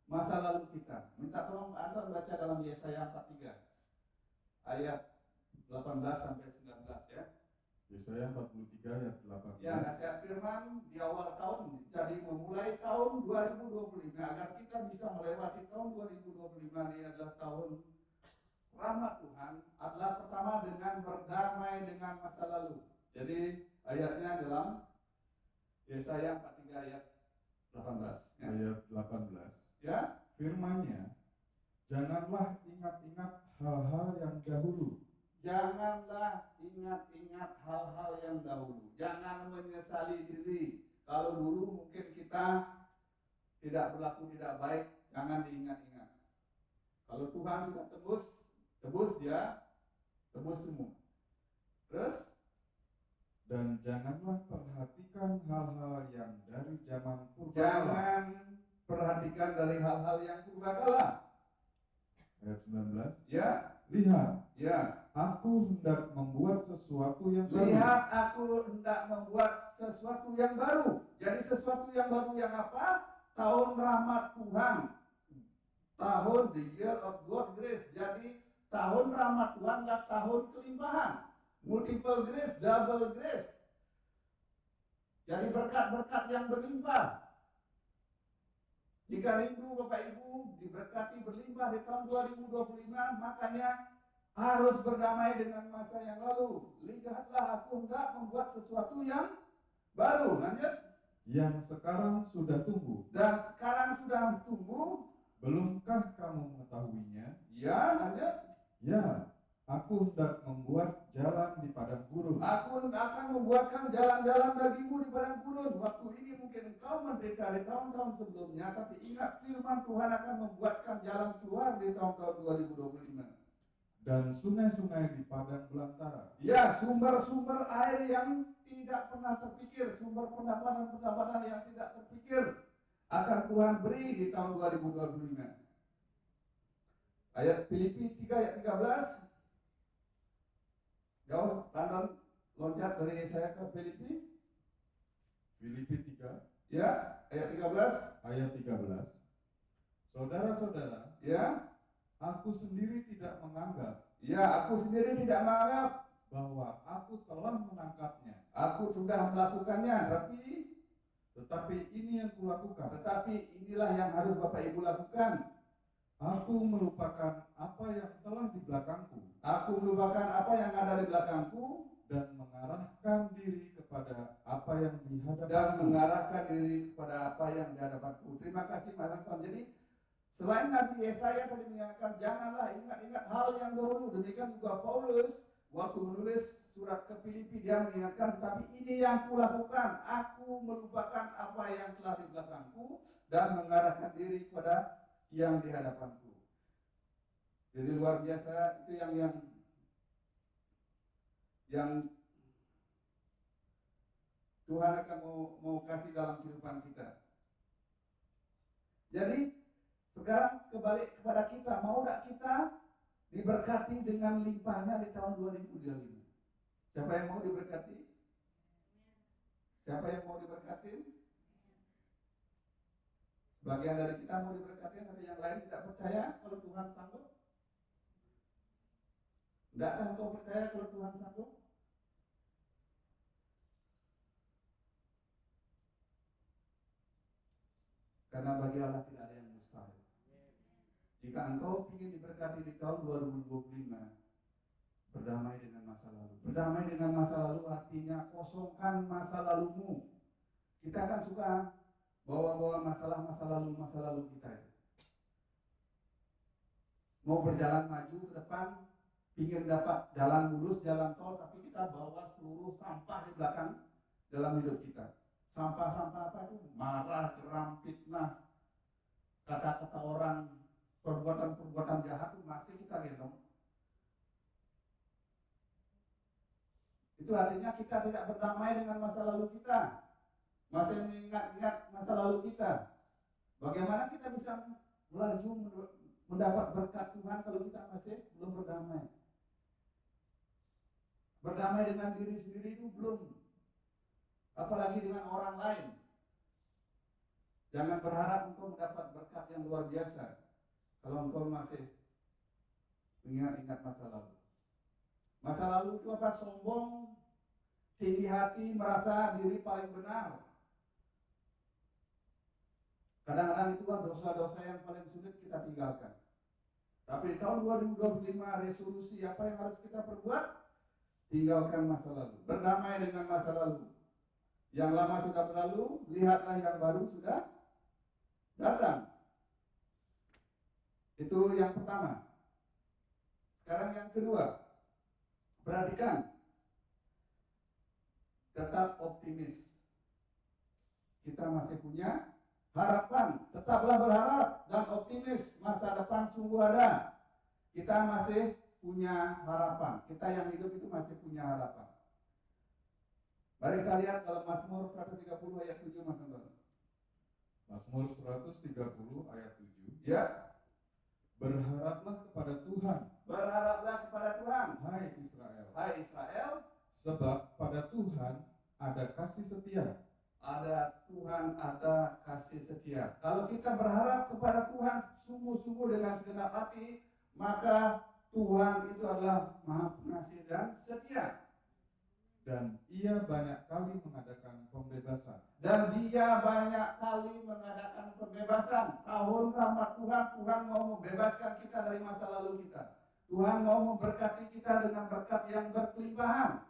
masa lalu kita. Minta tolong Anda baca dalam Yesaya 43 ayat 18 sampai 19 ya. Yesaya 43 ayat 18. Ya, nasihat firman di awal tahun, jadi memulai tahun 2025 agar kita bisa melewati tahun 2025 ini adalah tahun rahmat Tuhan, adalah pertama dengan berdamai dengan masa lalu. Jadi ayatnya dalam Yesaya 43 ayat 18 ya. Ayat 18. Ya, Firman-Nya, janganlah ingat-ingat hal-hal yang dahulu. janganlah ingat-ingat hal-hal yang dahulu. Jangan menyesali diri. Kalau dulu mungkin kita tidak berlaku tidak baik, jangan diingat-ingat. Kalau Tuhan sudah tebus dia, tebus semua. Terus, Dan janganlah perhatikan hal-hal yang dari zaman purbakala. jangan perhatikan dari hal-hal yang purbakala. Ayat 19. Ya, Lihat, ya. aku hendak membuat sesuatu yang baru. Lihat, aku hendak membuat sesuatu yang baru. Jadi sesuatu yang baru yang apa? Tahun rahmat Tuhan. Tahun the year of God grace. Jadi tahun rahmat Tuhan adalah tahun kelimpahan. Multiple grace, double grace. Jadi berkat-berkat yang berlimpah. Jika rindu Bapak Ibu diberkati berlimpah di tahun 2025, makanya harus berdamai dengan masa yang lalu. Lihatlah, aku hendak membuat sesuatu yang baru. Lanjut. Yang sekarang sudah tumbuh. Dan sekarang sudah tumbuh. Belumkah kamu mengetahuinya? Ya, lanjut. Ya, aku hendak membuat jalan di padang gurun. Aku akan membuatkan jalan-jalan bagimu di padang gurun. Waktu ini mungkin engkau menderita di tahun-tahun sebelumnya, tapi ingat firman Tuhan akan membuatkan jalan keluar di tahun-tahun 2025. Dan sungai-sungai di padang belantara. Ya, sumber-sumber air yang tidak pernah terpikir, sumber pendapatan-pendapatan yang tidak terpikir akan Tuhan beri di tahun 2025. Ayat Filipi 3 ayat 13. Jauh, tangan loncat dari saya ke Filipi. Filipi 3 Ya, ayat 13. ayat 13. Saudara-saudara, Ya, aku sendiri tidak menganggap ya, aku sendiri tidak menganggap bahwa aku telah menangkapnya. aku sudah melakukannya, Tetapi ini yang kulakukan. tetapi inilah yang harus Bapak Ibu lakukan. Aku melupakan apa yang telah di belakangku Aku melupakan apa yang ada di belakangku dan mengarahkan diri kepada apa yang di dan hadapanku. mengarahkan diri kepada apa yang di hadapanku. Terima kasih Mas Anton. Jadi selain Nabi Yesaya tadi mengingatkan janganlah ingat-ingat hal yang dahulu, demikian juga Paulus waktu menulis surat ke Filipi dia mengingatkan, tetapi ini yang kulakukan, aku melupakan apa yang telah di belakangku dan mengarahkan diri kepada yang di hadapanku. Jadi luar biasa itu yang Tuhan akan mau kasih dalam kehidupan kita. Jadi sekarang kebalik kepada kita, mau tidak kita diberkati dengan limpahnya di tahun 2025? Siapa yang mau diberkati? Siapa yang mau diberkati? Sebagian dari kita mau diberkati, ada yang lain tidak percaya kalau Tuhan sanggup. Tidakkah engkau percaya kalau Tuhan sanggup? Karena bagi Allah tidak ada yang mustahil. Jika engkau ingin diberkati di tahun 2025, berdamai dengan masa lalu. Berdamai dengan masa lalu artinya kosongkan masa lalumu. Kita kan suka bawa-bawa masa lalu kita. Mau berjalan maju ke depan, ingin dapat jalan mulus, jalan tol, tapi kita bawa seluruh sampah di belakang dalam hidup kita. Sampah-sampah apa itu? Marah, geram, fitnah, kata-kata orang, perbuatan-perbuatan jahat itu masih kita gendong. Itu artinya kita tidak berdamai dengan masa lalu kita. Masih mengingat-ingat masa lalu kita. Bagaimana kita bisa melaju mendapat berkat Tuhan kalau kita masih belum berdamai? Berdamai dengan diri sendiri itu belum. Apalagi dengan orang lain. Jangan berharap engkau mendapat berkat yang luar biasa kalau engkau masih mengingat-ingat masa lalu. Masa lalu itu apa? Sombong, tinggi hati, merasa diri paling benar. Kadang-kadang itu dosa-dosa yang paling sulit kita tinggalkan. Tapi di tahun 2025 resolusi apa yang harus kita perbuat? Tinggalkan masa lalu. Berdamai dengan masa lalu. Yang lama sudah berlalu, lihatlah yang baru sudah datang. Itu yang pertama. Sekarang yang kedua. Perhatikan. Tetap optimis. Kita masih punya harapan. Tetaplah berharap dan optimis. Masa depan sungguh ada. Kita masih punya harapan. Kita yang hidup itu masih punya harapan. Mari kita lihat dalam Mazmur 130 ayat 7, Mas Anton. Mazmur 130 ayat 7. Ya. Berharaplah kepada Tuhan, Berharaplah kepada Tuhan. hai Israel, Hai Israel, sebab pada Tuhan ada kasih setia. ada Tuhan, ada kasih setia. Kalau kita berharap kepada Tuhan sungguh-sungguh dengan segenap hati, maka Tuhan itu adalah Maha Pengasih dan setia. Dan ia banyak kali mengadakan pembebasan. Dan Dia banyak kali mengadakan pembebasan. Tahun rahmat Tuhan, Tuhan mau membebaskan kita dari masa lalu kita. Tuhan mau memberkati kita dengan berkat yang berkelimpahan.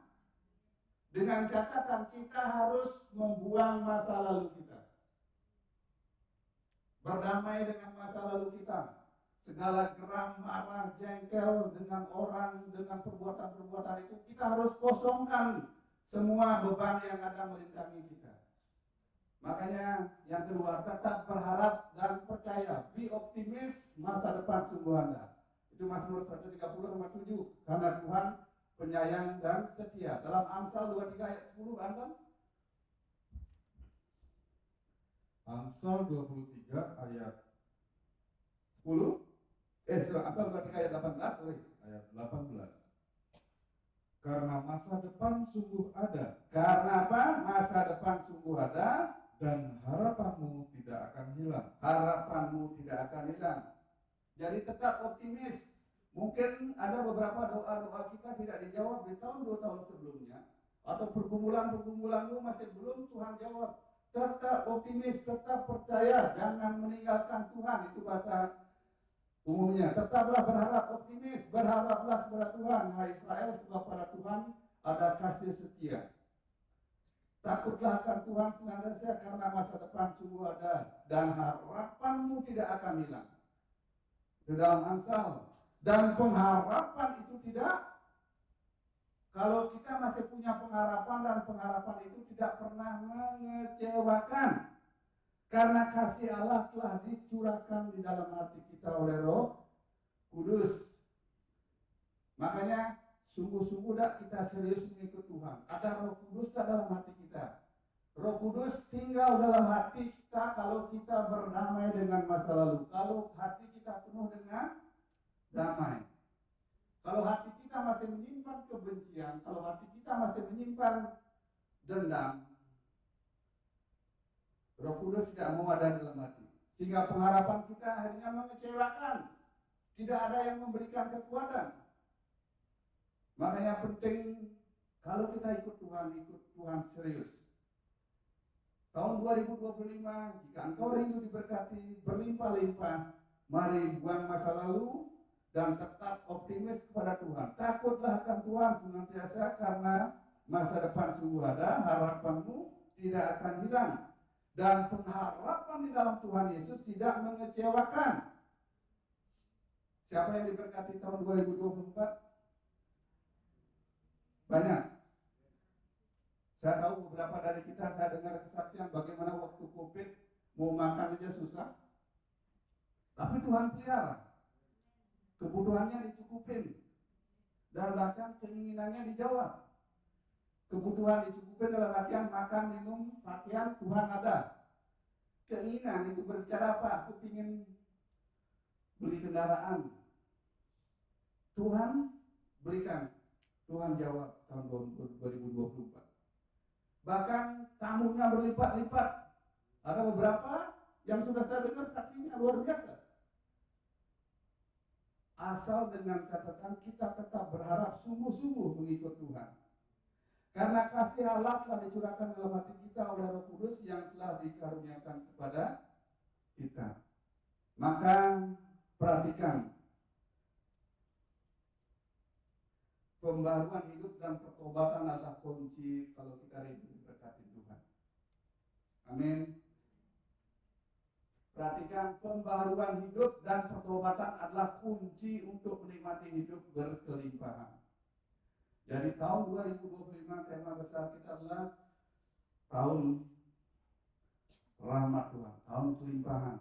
Dengan catatan kita harus membuang masa lalu kita. Berdamai dengan masa lalu kita. Segala geram, marah, jengkel dengan orang, dengan perbuatan-perbuatan itu, kita harus kosongkan semua beban yang ada melintangi kita. Makanya yang kedua, tetap berharap dan percaya. Be optimis, masa depan sungguh ada. Itu Mazmur 130:7. Karena Tuhan penyayang dan setia. Dalam Amsal 23 ayat 10, Anton. Amsal 23 ayat 10. Amsal 23 ayat 18, sorry. ayat 18. Karena masa depan sungguh ada Karena apa? Masa depan sungguh ada, dan harapanmu tidak akan hilang. harapanmu tidak akan hilang. Jadi tetap optimis. Mungkin ada beberapa doa-doa kita tidak dijawab di tahun 2 tahun sebelumnya, atau pergumulan-pergumulanmu masih belum Tuhan jawab. Tetap optimis, tetap percaya, jangan meninggalkan Tuhan. Itu bahasa umumnya. Tetaplah berharap optimis, berharaplah kepada Tuhan, hai Israel, sebab pada Tuhan ada kasih setia. Takutlah akan Tuhan senantiasa, karena masa depan sungguh ada dan harapanmu tidak akan hilang. Itu dalam Amsal. Dan pengharapan itu tidak, kalau kita masih punya pengharapan dan pengharapan itu tidak pernah mengecewakan. Karena kasih Allah telah dicurahkan di dalam hati kita oleh Roh Kudus. Makanya sungguh-sungguh kita serius mengikut Tuhan. Ada Roh Kudus dalam hati kita. Roh Kudus tinggal dalam hati kita kalau kita berdamai dengan masa lalu. Kalau hati kita penuh dengan damai. Kalau hati kita masih menyimpan kebencian, kalau hati kita masih menyimpan dendam, Roh Kudus tidak mau ada dalam hati. Sehingga pengharapan kita akhirnya mengecewakan. Tidak ada yang memberikan kekuatan. Makanya penting kalau kita ikut Tuhan serius. Tahun 2025, jika engkau rindu diberkati berlimpah-limpah, mari buang masa lalu dan tetap optimis kepada Tuhan. Takutlah akan Tuhan senantiasa, karena masa depan sungguh ada, harapanmu tidak akan hilang. Dan pengharapan di dalam Tuhan Yesus tidak mengecewakan. Siapa yang diberkati tahun 2024? Banyak. Saya tahu beberapa dari kita, saya dengar kesaksian bagaimana waktu COVID mau makan aja susah. Tapi Tuhan pelihara. Kebutuhannya dicukupin. Dan bahkan keinginannya dijawab. Kebutuhan dicukupin dalam artian makan, minum, pakaian, Tuhan ada. Keinginan itu berbicara apa? Aku ingin beli kendaraan. Tuhan berikan. Tuhan jawab tahun 2024. Bahkan tamunya berlipat-lipat. Ada beberapa yang sudah saya dengar saksinya luar biasa. Asal dengan catatan kita tetap berharap sungguh-sungguh mengikut Tuhan. Karena kasih Allah telah dicurahkan dalam hati kita oleh Roh Kudus yang telah dikaruniakan kepada kita. Maka perhatikan, pembaruan hidup dan pertobatan adalah kunci kalau kita rindu diberkati Tuhan. Amin. Perhatikan, pembaruan hidup dan pertobatan adalah kunci untuk menikmati hidup berkelimpahan. Jadi tahun 2025 tema besar kita adalah tahun rahmat Tuhan, tahun kelimpahan,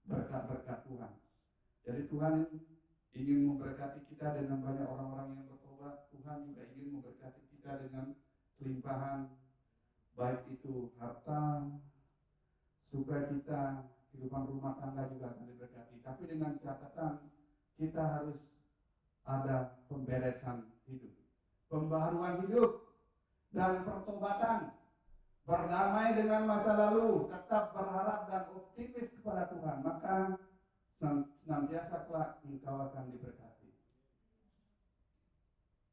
berkat-berkat Tuhan. Jadi Tuhan ingin memberkati kita dengan banyak orang-orang yang bertobat. Tuhan juga ingin memberkati kita dengan kelimpahan, baik itu harta, sukacita, kehidupan rumah tangga juga akan diberkati. Tapi dengan catatan kita harus ada pemberesan hidup, pembaharuan hidup dan pertobatan, berdamai dengan masa lalu, tetap berharap dan optimis kepada Tuhan, maka senantiasa kelak engkau akan diberkati.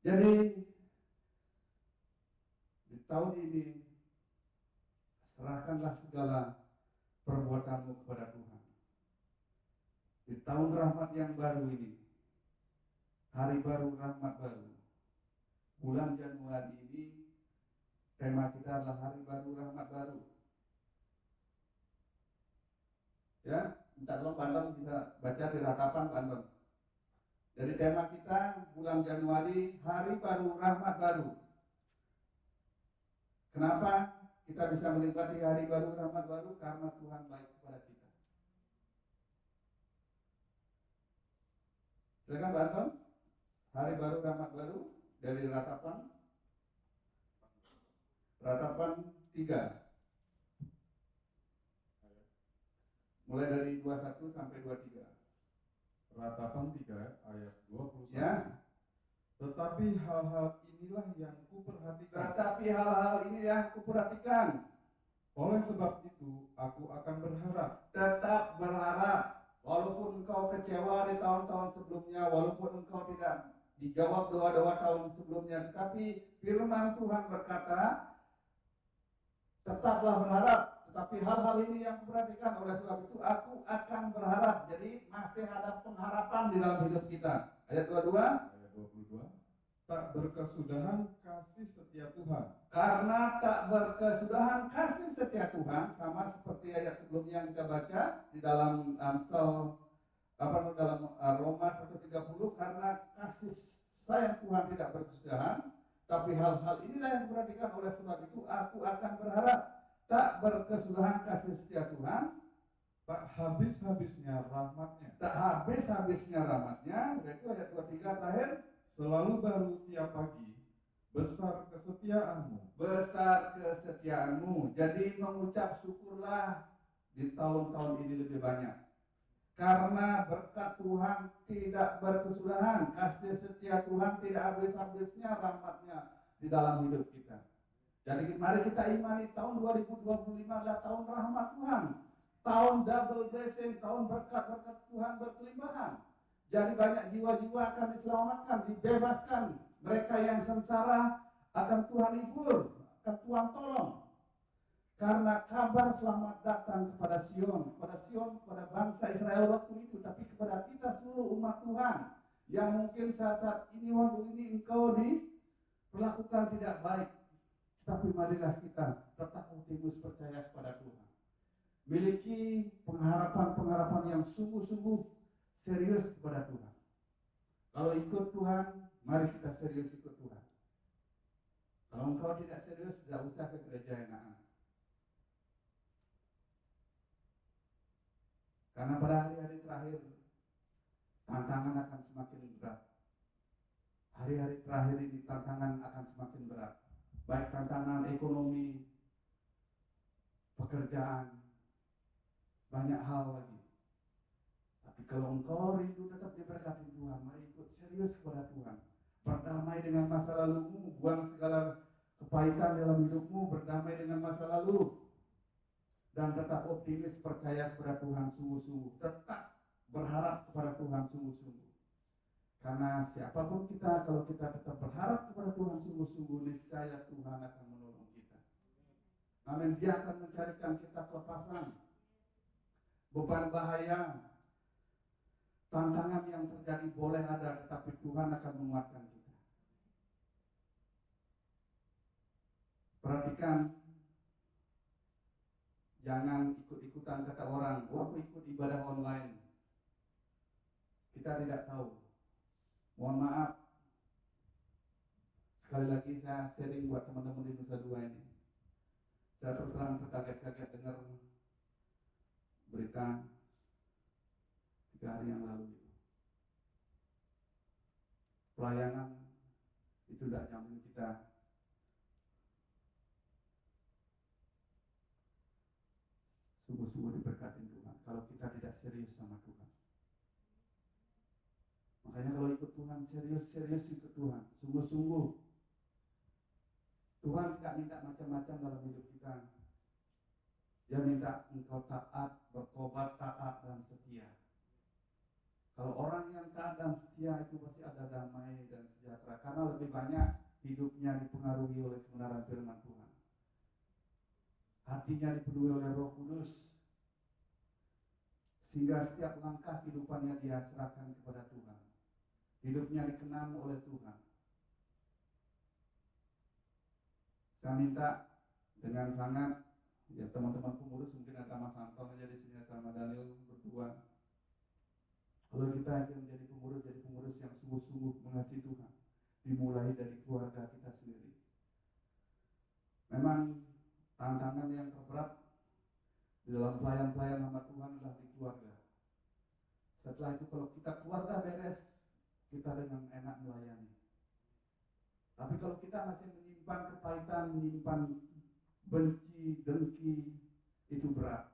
Jadi di tahun ini serahkanlah segala perbuatanmu kepada Tuhan. Di tahun rahmat yang baru ini, hari baru, rahmat baru, bulan Januari ini, tema kita adalah hari baru, rahmat baru. Ya, minta tolong Pak Anton bisa baca di ratapan Pak Anton. Jadi tema kita bulan Januari, hari baru, rahmat baru. Kenapa kita bisa menikmati hari baru, rahmat baru? Karena Tuhan baik kepada kita. Silakan Pak Anton, hari baru, rahmat baru dari ratapan 3. Mulai dari 21 sampai 23. Ratapan 3 ayat 21. Ya. Tetapi hal-hal inilah yang kuperhatikan. Oleh sebab itu aku akan berharap. Tetap berharap. Walaupun engkau kecewa di tahun-tahun sebelumnya, walaupun engkau tidak dijawab doa-doa tahun sebelumnya, tetapi firman Tuhan berkata, tetaplah berharap. Tetapi hal-hal ini yang kuperhatikan, oleh sebab itu aku akan berharap. Jadi masih ada pengharapan di dalam hidup kita. Ayat 22. Ayat 22. Tak berkesudahan kasih setia Tuhan. Karena tak berkesudahan kasih setia Tuhan, sama seperti ayat sebelumnya yang kita baca di dalam dalam Roma 1:30, karena kasih sayang Tuhan tidak berkesudahan. Tapi hal-hal inilah yang diperhatikan, oleh sebab itu aku akan berharap. Tak berkesudahan kasih setia Tuhan, tak habis-habisnya rahmatnya. Tak habis-habisnya rahmatnya. Itu ayat 23 terakhir. Selalu baru tiap pagi, besar kesetiaanmu. Besar kesetiaanmu. Jadi mengucap syukurlah di tahun-tahun ini lebih banyak. Karena berkat Tuhan tidak berkesudahan, kasih setia Tuhan tidak habis-habisnya rahmatnya di dalam hidup kita. Jadi mari kita imani tahun 2025 adalah tahun rahmat Tuhan, tahun double blessing, tahun berkat-berkat Tuhan berkelimpahan. Jadi banyak jiwa-jiwa akan diselamatkan, dibebaskan. Mereka yang sengsara akan Tuhan hibur, akan Tuhan tolong. Karena kabar selamat datang kepada Sion, kepada bangsa Israel waktu itu, tapi kepada kita seluruh umat Tuhan yang mungkin saat-saat ini, waktu ini engkau diperlakukan tidak baik. Tapi marilah kita tetap optimis, percaya kepada Tuhan. Miliki pengharapan-pengharapan yang sungguh-sungguh serius kepada Tuhan. Kalau ikut Tuhan, mari kita serius ikut Tuhan. Kalau engkau tidak serius, tidak usah ke gereja yang lain. Karena pada hari-hari terakhir, tantangan akan semakin berat. Hari-hari terakhir ini tantangan akan semakin berat. baik tantangan ekonomi, pekerjaan, banyak hal lagi. Tapi kalau engkau rindu tetap diberkati Tuhan, mari ikut serius kepada Tuhan. Berdamai dengan masa lalumu, buang segala kepahitan dalam hidupmu, berdamai dengan masa lalu. Dan tetap optimis, percaya kepada Tuhan sungguh-sungguh. Tetap berharap kepada Tuhan sungguh-sungguh. Karena siapapun kita, kalau kita tetap berharap kepada Tuhan sungguh-sungguh, niscaya Tuhan akan menolong kita. Amin. Dia akan mencarikan kita kelepasan. Beban bahaya, tantangan yang terjadi boleh ada, tetapi Tuhan akan menguatkan kita. Perhatikan, jangan ikut-ikutan kata orang, oh aku ikut ibadah online. Kita tidak tahu. Mohon maaf, sekali lagi saya sharing buat teman-teman di Nusa Dua ini. Saya terus terang terkaget-kaget dengar berita 3 hari yang lalu. Pelayanan itu tidak jamin kita sungguh-sungguh diberkati Tuhan kalau kita tidak serius sama Tuhan. Makanya kalau ikut Tuhan, serius ikut Tuhan, sungguh-sungguh. Tuhan tidak minta macam-macam dalam hidup kita. Dia minta engkau taat, bertobat, taat, dan setia. Kalau orang yang taat dan setia itu pasti ada damai dan sejahtera. Karena lebih banyak hidupnya dipengaruhi oleh kebenaran firman Tuhan. Hatinya dipenuhi oleh Roh Kudus. Sehingga setiap langkah kehidupannya dia serahkan kepada Tuhan. Hidupnya dikenang oleh Tuhan. Saya minta dengan sangat, ya teman-teman pengurus, mungkin ada Mas Anton aja di sini sama Daniel berdua. Kalau kita akan menjadi pengurus yang sungguh-sungguh mengasihi Tuhan, dimulai dari keluarga kita sendiri. Memang tantangan yang terberat di dalam pelayan hamba Tuhan adalah di keluarga. Setelah itu kalau kita keluarga beres, kita dengan enak melayani. Tapi kalau kita masih menyimpan kepahitan, menyimpan benci, dengki, itu berat.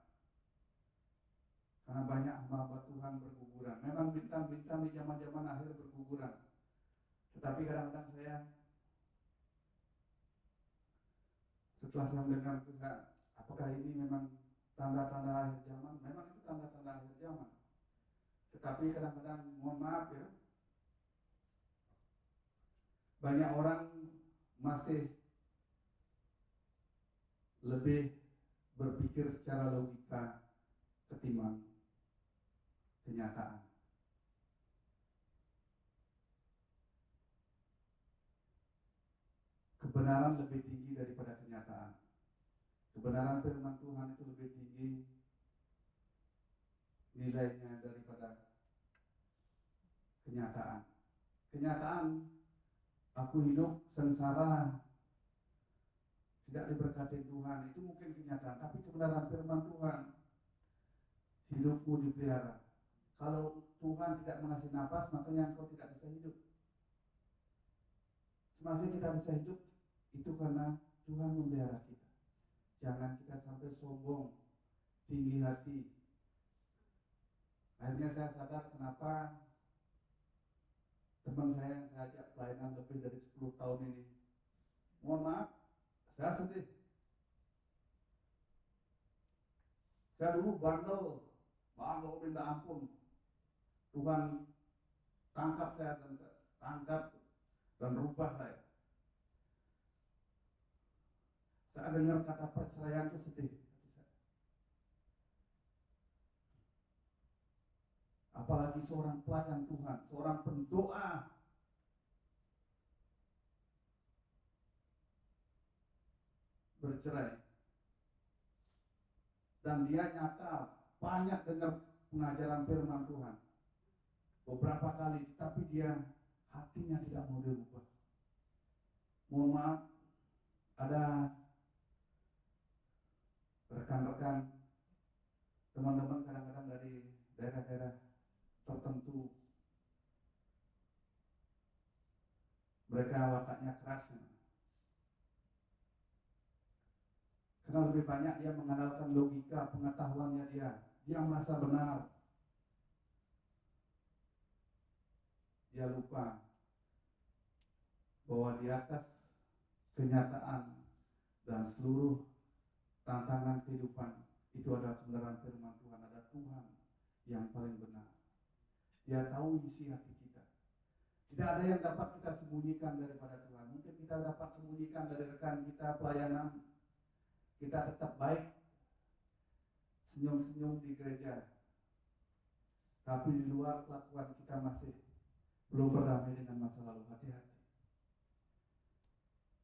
Karena banyak hamba Tuhan berguguran. Memang bintang-bintang di zaman-zaman akhir berguguran. Tetapi kadang-kadang saya, setelah saya mendengar itu, apakah ini memang tanda-tanda akhir zaman? Memang itu tanda-tanda akhir zaman. Tetapi kadang-kadang, mohon maaf ya, banyak orang masih lebih berpikir secara logika ketimbang kenyataan. Kebenaran lebih tinggi daripada kenyataan. Kebenaran firman Tuhan itu lebih tinggi nilainya daripada kenyataan. Kenyataan, aku hidup sengsara, tidak diberkati Tuhan, itu mungkin kenyataan. Tapi kebenaran firman Tuhan, hidupmu dipelihara. Kalau Tuhan tidak mengasih nafas, makanya engkau tidak bisa hidup. Semasa kita bisa hidup, itu karena Tuhan memelihara kita. Jangan kita sampai sombong, tinggi hati. Akhirnya saya sadar kenapa teman saya yang saya ajak pelayanan lebih dari 10 tahun ini, mohon maaf, saya sedih. Saya dulu bandel minta ampun. Tuhan tangkap saya dan rubah saya. Saya dengar kata perceraian itu sedih. Apalagi seorang pelayan Tuhan, seorang pendoa. Bercerai. Dan dia nyata banyak dengar pengajaran firman Tuhan. Beberapa kali, tapi dia hatinya tidak mau dirubah. Mohon maaf, ada rekan-rekan, teman-teman kadang-kadang dari daerah-daerah tertentu, mereka wataknya keras. Karena lebih banyak dia mengandalkan logika, pengetahuannya dia. Dia merasa benar. Dia lupa bahwa di atas kenyataan dan seluruh tantangan kehidupan itu adalah kebenaran firman Tuhan, ada Tuhan yang paling benar. Dia tahu isi hati kita. Tidak ada yang dapat kita sembunyikan daripada Tuhan. Mungkin kita dapat sembunyikan dari rekan kita pelayanan. Kita tetap baik, senyum-senyum di gereja. Tapi di luar kelakuan kita masih belum berdamai dengan masa lalu. Hati-hati.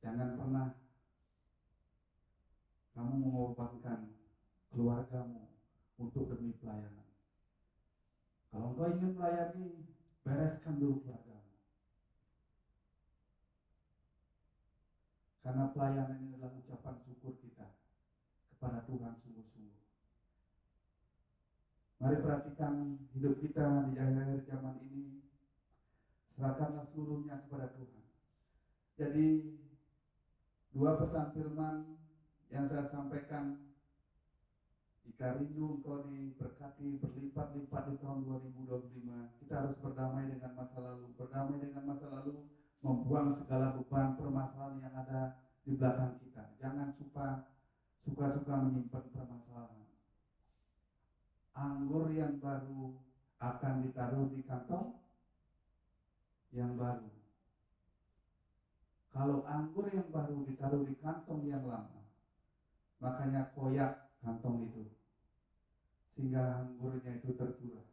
Jangan pernah kamu mengorbankan keluargamu untuk demi pelayanan. Kalau engkau ingin melayani, bereskan dulu keluargamu. Karena pelayanan ini adalah ucapan syukur kita kepada Tuhan sungguh-sungguh. Mari perhatikan hidup kita di akhir-akhir zaman ini. Serahkanlah seluruhnya kepada Tuhan. Jadi, dua pesan firman yang saya sampaikan, jika rindu engkau diberkati berlipat-lipat di tahun 2025, kita harus berdamai dengan masa lalu. Berdamai dengan masa lalu, membuang segala beban permasalahan yang ada di belakang kita. Jangan suka-suka menyimpan permasalahan. Anggur yang baru akan ditaruh di kantong yang baru. Kalau anggur yang baru ditaruh di kantong yang lama, makanya koyak kantong itu, sehingga anggurnya itu tercurah.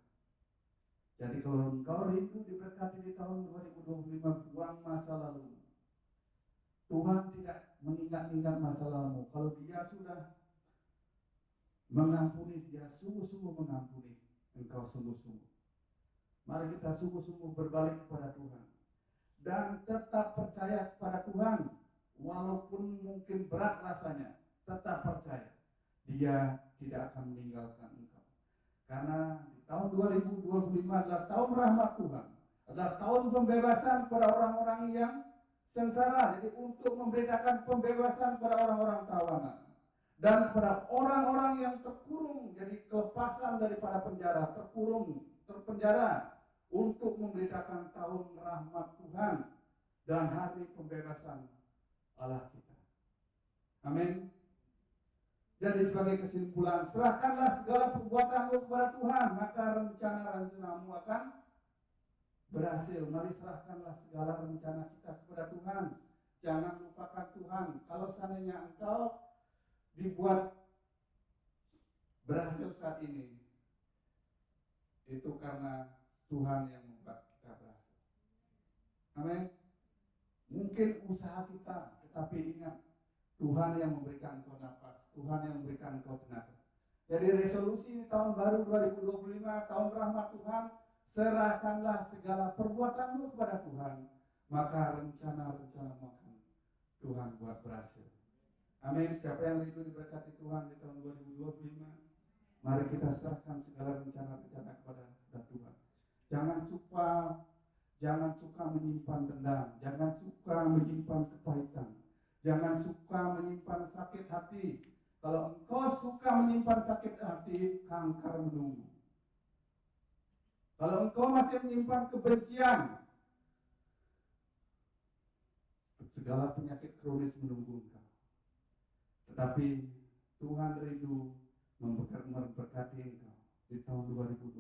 Jadi kalau engkau rindu diberkati di tahun 2025, buang masa lalu. Tuhan tidak mengingat-ingat masa lalu. Kalau dia sudah mengampuni, dia sungguh-sungguh mengampuni engkau sungguh-sungguh. Mari kita sungguh-sungguh berbalik kepada Tuhan. Dan tetap percaya kepada Tuhan. Walaupun mungkin berat rasanya, tetap percaya. Dia tidak akan meninggalkan engkau. Karena di tahun 2025 adalah tahun rahmat Tuhan. Adalah tahun pembebasan kepada orang-orang yang sengsara. Jadi untuk memberitakan pembebasan kepada orang-orang tawanan. Dan kepada orang-orang yang terkurung. Jadi kelepasan daripada penjara. Terkurung, terpenjara. Untuk memberitakan tahun rahmat Tuhan. Dan hari pembebasan Allah kita. Amin. Jadi sebagai kesimpulan, serahkanlah segala perbuatanmu kepada Tuhan, maka rencana-rencanamu akan berhasil. Mari serahkanlah segala rencana kita kepada Tuhan. Jangan lupakan Tuhan. Kalau seandainya engkau dibuat berhasil saat ini, itu karena Tuhan yang membuat kita berhasil. Amin. Mungkin usaha kita, tetapi ingat, Tuhan yang memberikan engkau nafas, Tuhan yang memberikan engkau tenaga. Jadi resolusi tahun baru 2025, tahun rahmat Tuhan, serahkanlah segala perbuatanmu kepada Tuhan, maka rencana-rencanamu akan Tuhan buat berhasil. Amin. Siapa yang rindu diberkati Tuhan di tahun 2025, mari kita serahkan segala rencana-rencana kepada Tuhan. Jangan suka menyimpan dendam, jangan suka menyimpan kepahitan. Jangan suka menyimpan sakit hati. Kalau engkau suka menyimpan sakit hati, kanker menunggu. Kalau engkau masih menyimpan kebencian, segala penyakit kronis menunggu engkau. Tetapi Tuhan rindu memberkati engkau di tahun 2025.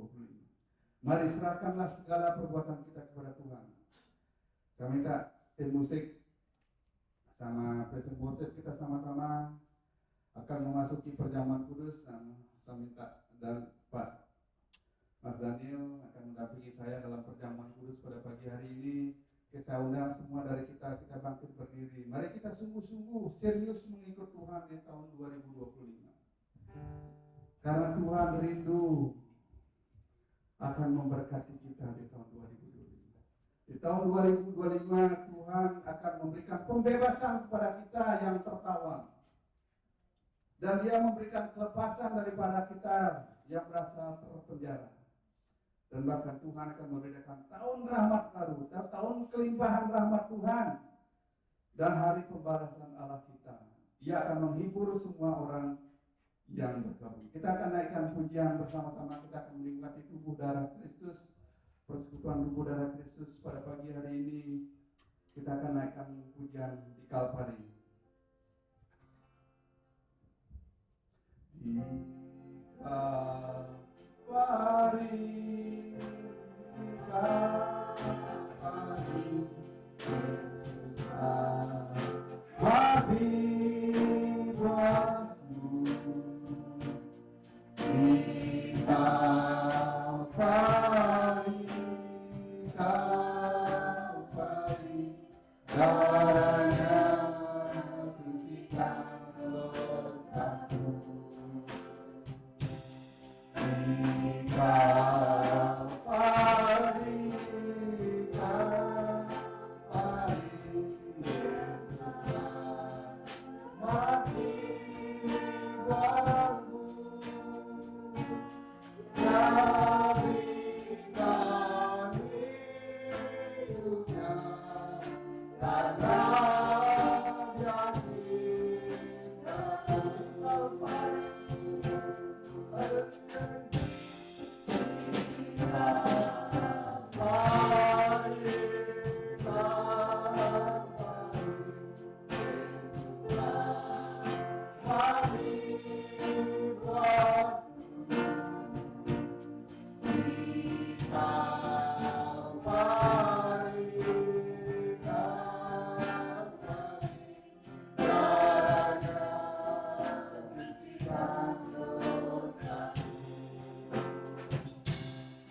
Mari serahkanlah segala perbuatan kita kepada Tuhan. Saya minta tim musik sama present worship kita sama-sama akan memasuki perjamuan kudus. Saya minta dan Pak Mas Daniel akan mendampingi saya dalam perjamuan kudus pada pagi hari ini. Saya undang semua dari kita bangkit berdiri. Mari kita sungguh-sungguh serius mengikut Tuhan di tahun 2025. Karena Tuhan rindu akan memberkati kita di tahun 2025. Di tahun 2025 Tuhan akan memberikan pembebasan kepada kita yang tertawan. Dan Dia memberikan kelepasan daripada kita yang merasa terpenjara. Dan bahkan Tuhan akan memberikan tahun rahmat baru, tahun kelimpahan rahmat Tuhan. Dan hari pembalasan Allah kita. Ia akan menghibur semua orang yang bergabung. Kita akan naikkan pujian bersama-sama. Kita akan menikmati tubuh darah Kristus, persekutuan tubuh darah Kristus pada pagi hari ini. Kita akan naikkan pujian di Kalvari. Di Kalvari, di Kalvari, Yesus mati buatku. Di Kalvari, Kalvari, darahnya sucikan dosaku. Di Kalvari, Kalvari, Yesus mati buatku. Berikan hidupnya karena Dia cinta.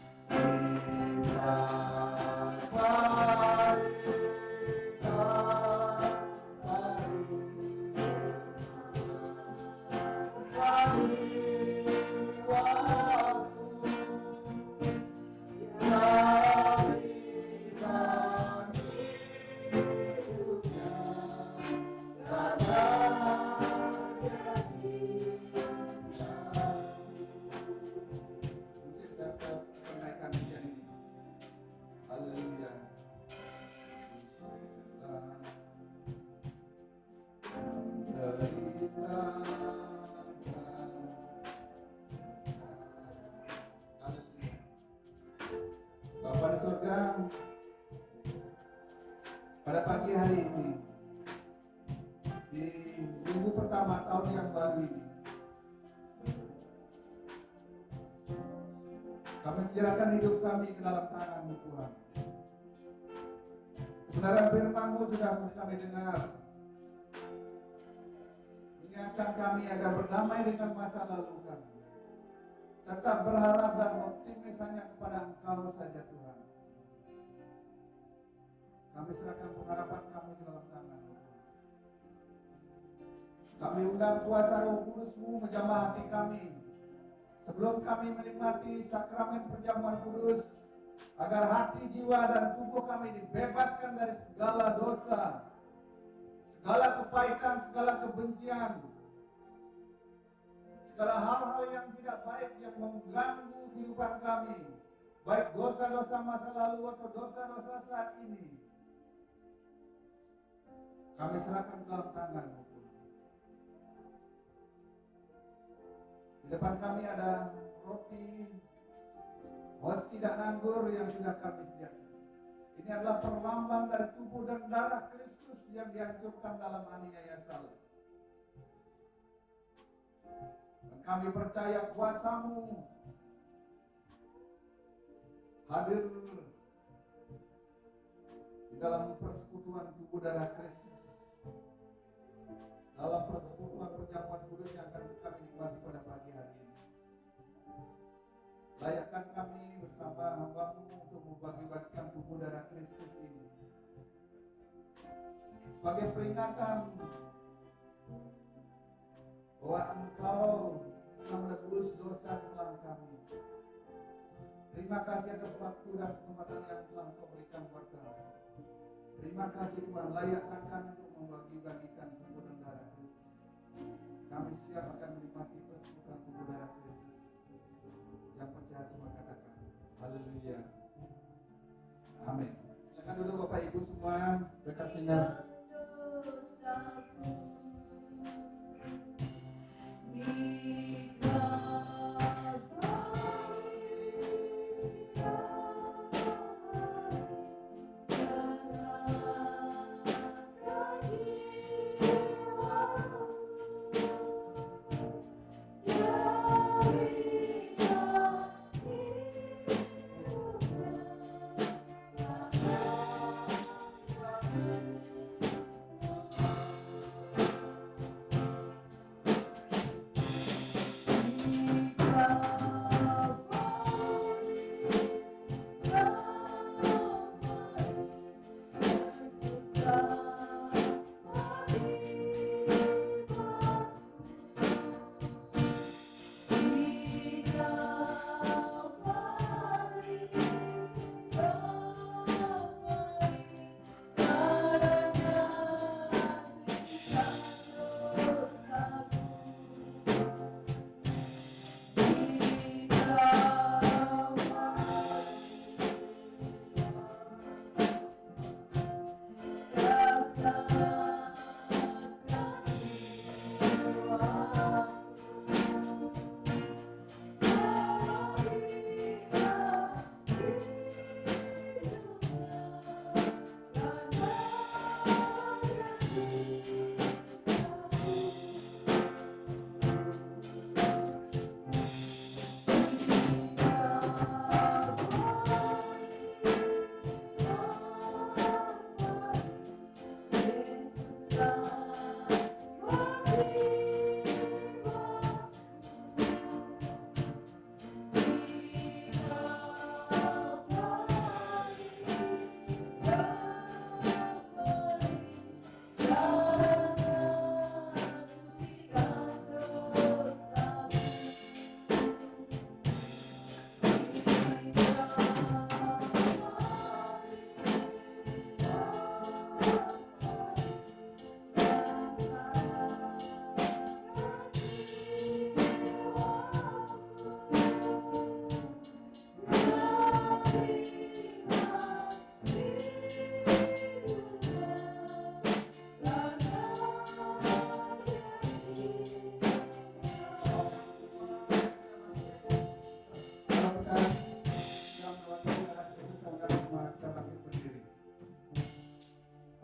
Kalvari, Bapa di surga, pada pagi hari ini, di minggu pertama tahun yang baru ini, kami menyerahkan hidup kami ke dalam tangan-Mu Tuhan. Kebenaran firman-Mu sudah kami dengar, mengingatkan kami agar berdamai dengan masa lalu kami, tetap berharap dan optimis hanya kepada Engkau saja Tuhan. Kami serahkan pengharapan kami ke dalam tangan-Mu. Kami undang kuasa Roh Kudus-Mu menjamah hati kami sebelum kami menikmati sakramen perjamuan kudus, agar hati, jiwa, dan tubuh kami dibebaskan dari segala dosa, segala kepahitan, segala kebencian, segala hal-hal yang tidak baik yang mengganggu kehidupan kami, baik dosa-dosa masa lalu atau dosa-dosa saat ini. Kami serahkan ke dalam tangan-Mu. Di depan kami ada roti, hosti dan anggur yang sudah kami sediakan. Ini adalah perlambang dari tubuh dan darah Kristus yang dihancurkan dalam aniaya salib. Dan kami percaya kuasa-Mu hadir di dalam persekutuan tubuh darah Kristus, dalam persekutuan perjamuan kudus yang akan kami nikmati pada pagi hari ini. Layakkan kami bersama hamba-Mu untuk membagi-bagikan tubuh darah Kristus ini sebagai peringatan bahwa Engkau telah menebus dosa kesalahan kami. Terima kasih atas waktu dan kesempatan yang telah Engkau berikan kepada kami. Terima kasih Tuhan, layakkan kami untuk membagi-bagikan tubuh dan darah Kristus. Kami siap akan menikmati persekutuan tubuh darah Kristus. Yang percaya semua katakan haleluya, amin. Silakan dulu Bapak Ibu semua dekat sini.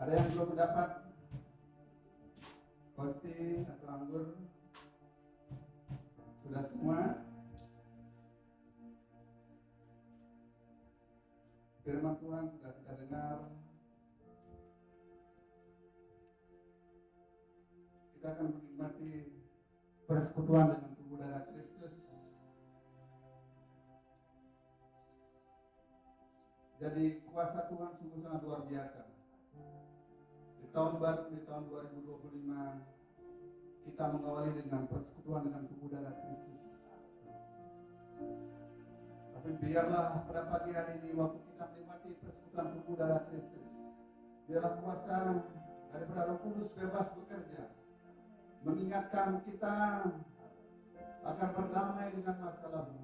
Ada yang belum mendapat Kosti atau anggur? Sudah semua? Firman Tuhan sudah kita dengar. Kita akan menikmati persekutuan dengan tubuh darah Kristus. Jadi kuasa Tuhan sungguh sangat luar biasa. Di tahun baru, di tahun 2025, kita mengawali dengan persekutuan dengan tubuh darah Kristus. Tapi biarlah pada pagi hari ini waktu kita menikmati persekutuan tubuh darah Kristus, biarlah kuasa daripada Roh Kudus bebas bekerja, mengingatkan kita agar berdamai dengan masa lalu.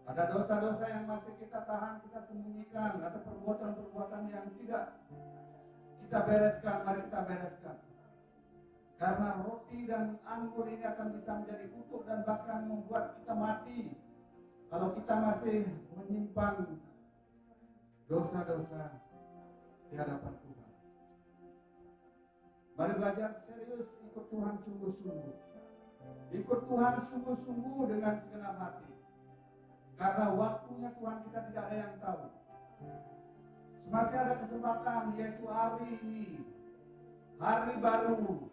Ada dosa-dosa yang masih kita tahan, kita sembunyikan, ada perbuatan-perbuatan yang tidak kita bereskan, mari kita bereskan. Karena roti dan anggur ini akan bisa menjadi kutuk dan bahkan membuat kita mati kalau kita masih menyimpan dosa-dosa di hadapan Tuhan. Mari belajar serius ikut Tuhan sungguh-sungguh. Ikut Tuhan sungguh-sungguh dengan segenap hati. Karena waktunya Tuhan kita tidak ada yang tahu. Masih ada kesempatan, yaitu hari ini, hari baru,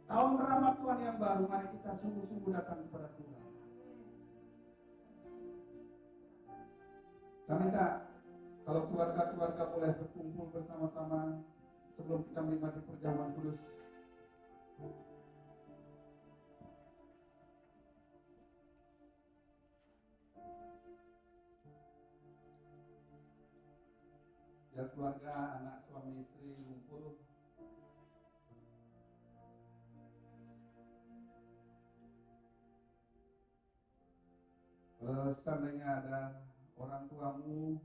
tahun rahmat Tuhan yang baru. Mari kita sungguh-sungguh datang kepada Tuhan. Saya minta kalau keluarga-keluarga boleh berkumpul bersama-sama sebelum kita menikmati perjamuan kudus. Ya keluarga, anak, suami, istri ngumpul. Kalau seandainya ada orang tuamu,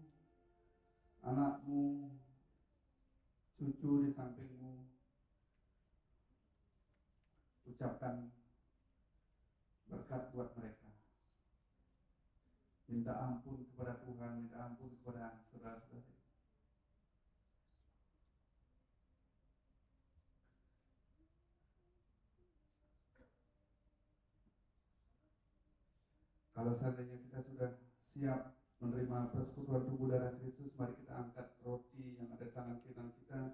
anakmu, cucu di sampingmu, ucapkan berkat buat mereka. Minta ampun kepada Tuhan, minta ampun kepada saudara-saudari. Kalau seandainya kita sudah siap menerima persekutuan tubuh darah Kristus, mari kita angkat roti yang ada di tangan kanan kita.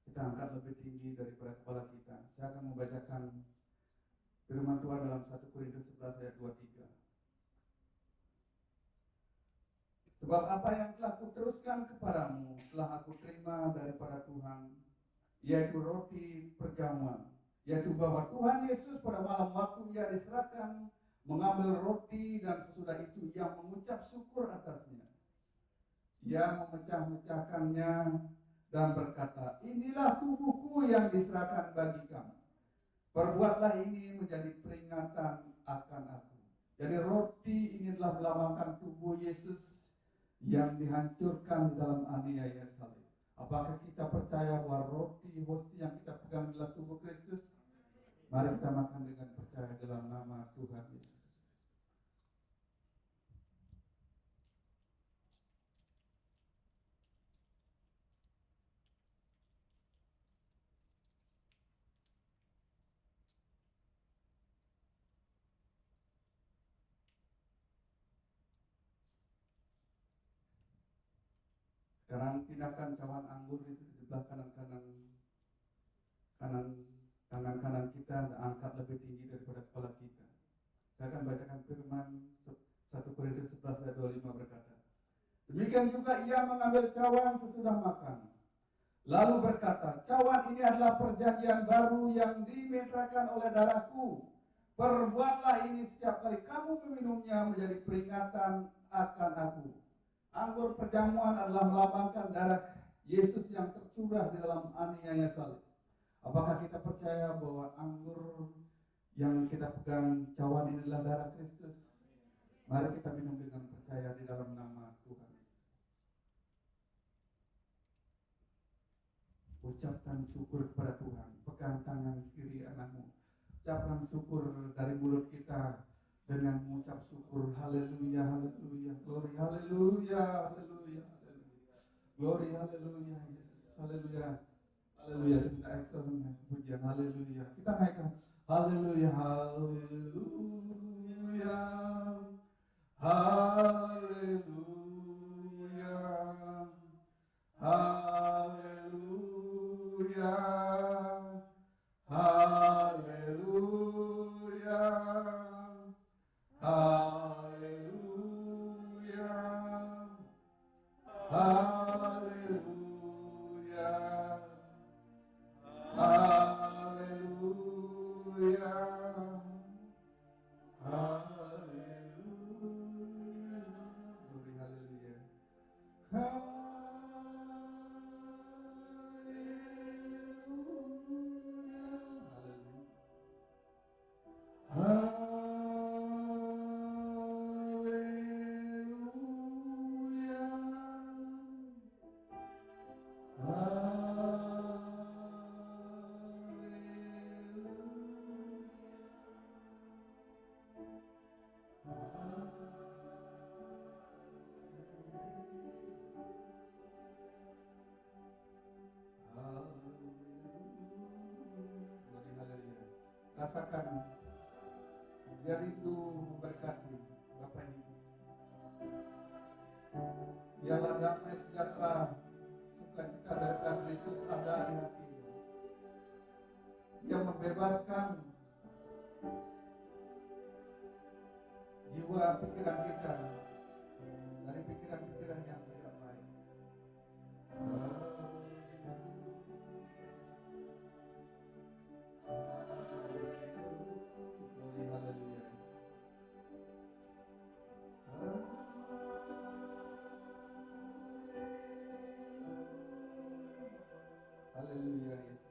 Kita angkat lebih tinggi daripada kepala kita. Saya akan membacakan firman Tuhan dalam 1 Korintus 11 ayat 23. Sebab apa yang telah kuteruskan kepadamu telah aku terima daripada Tuhan, yaitu roti perjamuan, yaitu bahwa Tuhan Yesus pada malam waktu ia diserahkan mengambil roti dan sesudah itu ia mengucap syukur atasnya. Ia memecah-mecahkannya dan berkata, inilah tubuhku yang diserahkan bagi kamu. Perbuatlah ini menjadi peringatan akan aku. Jadi roti ini adalah melambangkan tubuh Yesus yang dihancurkan dalam aniaya salib. Apakah kita percaya bahwa roti hosti yang kita pegang adalah tubuh Kristus? Mari kita makan dengan percaya dalam nama Tuhan Yesus. Sekarang pindahkan cawan anggur itu di sebelah kanan tangan kanan kita dan angkat lebih tinggi daripada kepala kita. Saya akan bacakan firman 1 Korintus 11 ayat 25 berkata, demikian juga ia mengambil cawan sesudah makan, lalu berkata, cawan ini adalah perjanjian baru yang dimeteraikan oleh darahku. Perbuatlah ini setiap kali kamu meminumnya menjadi peringatan akan aku. Anggur perjamuan adalah melambangkan darah Yesus yang tercurah di dalam aniaya salib. Apakah kita percaya bahwa anggur yang kita pegang cawan ini adalah darah Kristus? Mari kita minum dengan percaya di dalam nama Tuhan. Ucapkan syukur kepada Tuhan. Pegang tangan kiri anakmu. Ucapkan syukur dari mulut kita dengan mengucap syukur. Haleluya, haleluya, glory, haleluya, haleluya, haleluya, glory, haleluya, Yesus. Haleluya. Haleluya. Kita excellent pujian. Haleluya. Kita naikkan. Haleluya. Haleluya. Haleluya. Haleluya. Haleluya. Haleluya. Haleluya. Haleluya. Haleluya. Glory, haleluya. Rasakan dia rindu memberkati Bapak Ibu. Biarlah damai sejahtera, sukacita daripada Kristus ada di hatimu. Dia membebaskan jiwa pikiran kita dari pikiran-pikiran yang tidak baik. Haleluya Yesus.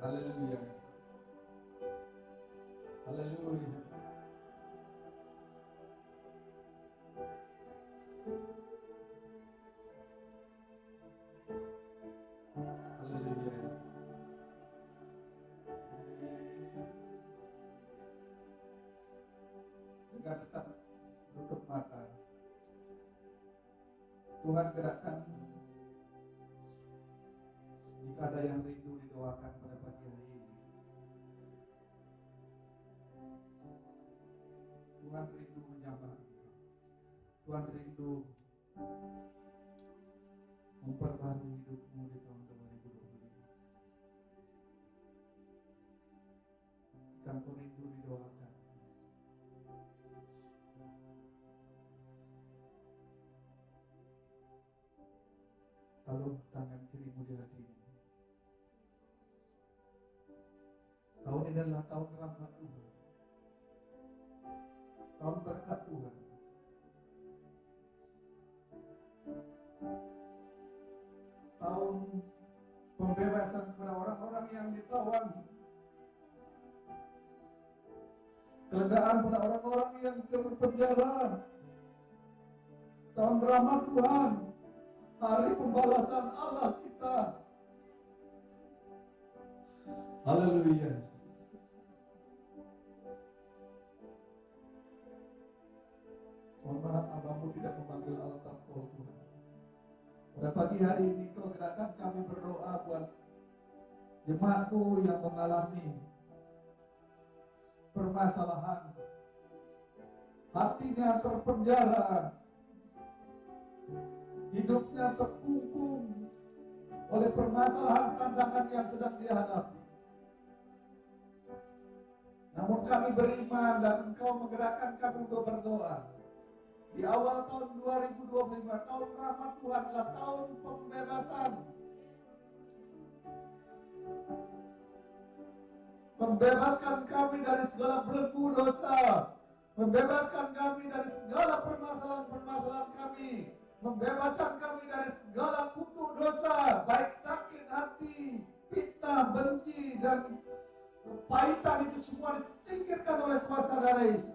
Haleluya Yesus. Haleluya. Haleluya Yesus. Dengan tetap tutup mata. Tuhan gerakkan jika ada yang rindu didoakan pada pagi hari ini. Tuhan rindu menjamah. Tuhan rindu memperbarui hidupmu di tahun 2025. Jika engkau rindu didoakan, taruh tangan kirimu di hatimu. Tahun ini adalah tahun rahmat Tuhan, tahun berkat Tuhan. Tahun pembebasan kepada orang-orang yang ditawan, kelegaan pada orang-orang yang terpenjara. Tahun rahmat Tuhan, hari pembalasan Allah kita. Haleluya. Mohon maaf abangmu tidak memanggil altar call Tuhan. Pada pagi hari ini kau gerakkan kami berdoa buat jemaatku yang mengalami permasalahan, hatinya terpenjara, hidupnya terkungkung oleh permasalahan tantangan yang sedang dihadapi. Namun kami beriman dan Engkau menggerakkan kami untuk berdoa. Di awal tahun 2025, tahun rahmat Tuhan adalah tahun pembebasan. Membebaskan kami dari segala belenggu dosa. Membebaskan kami dari segala permasalahan-permasalahan kami. Membebaskan kami dari segala kutuk dosa, baik sakit hati, fitnah, benci, dan kepahitan itu semua disingkirkan oleh kuasa darah Yesus.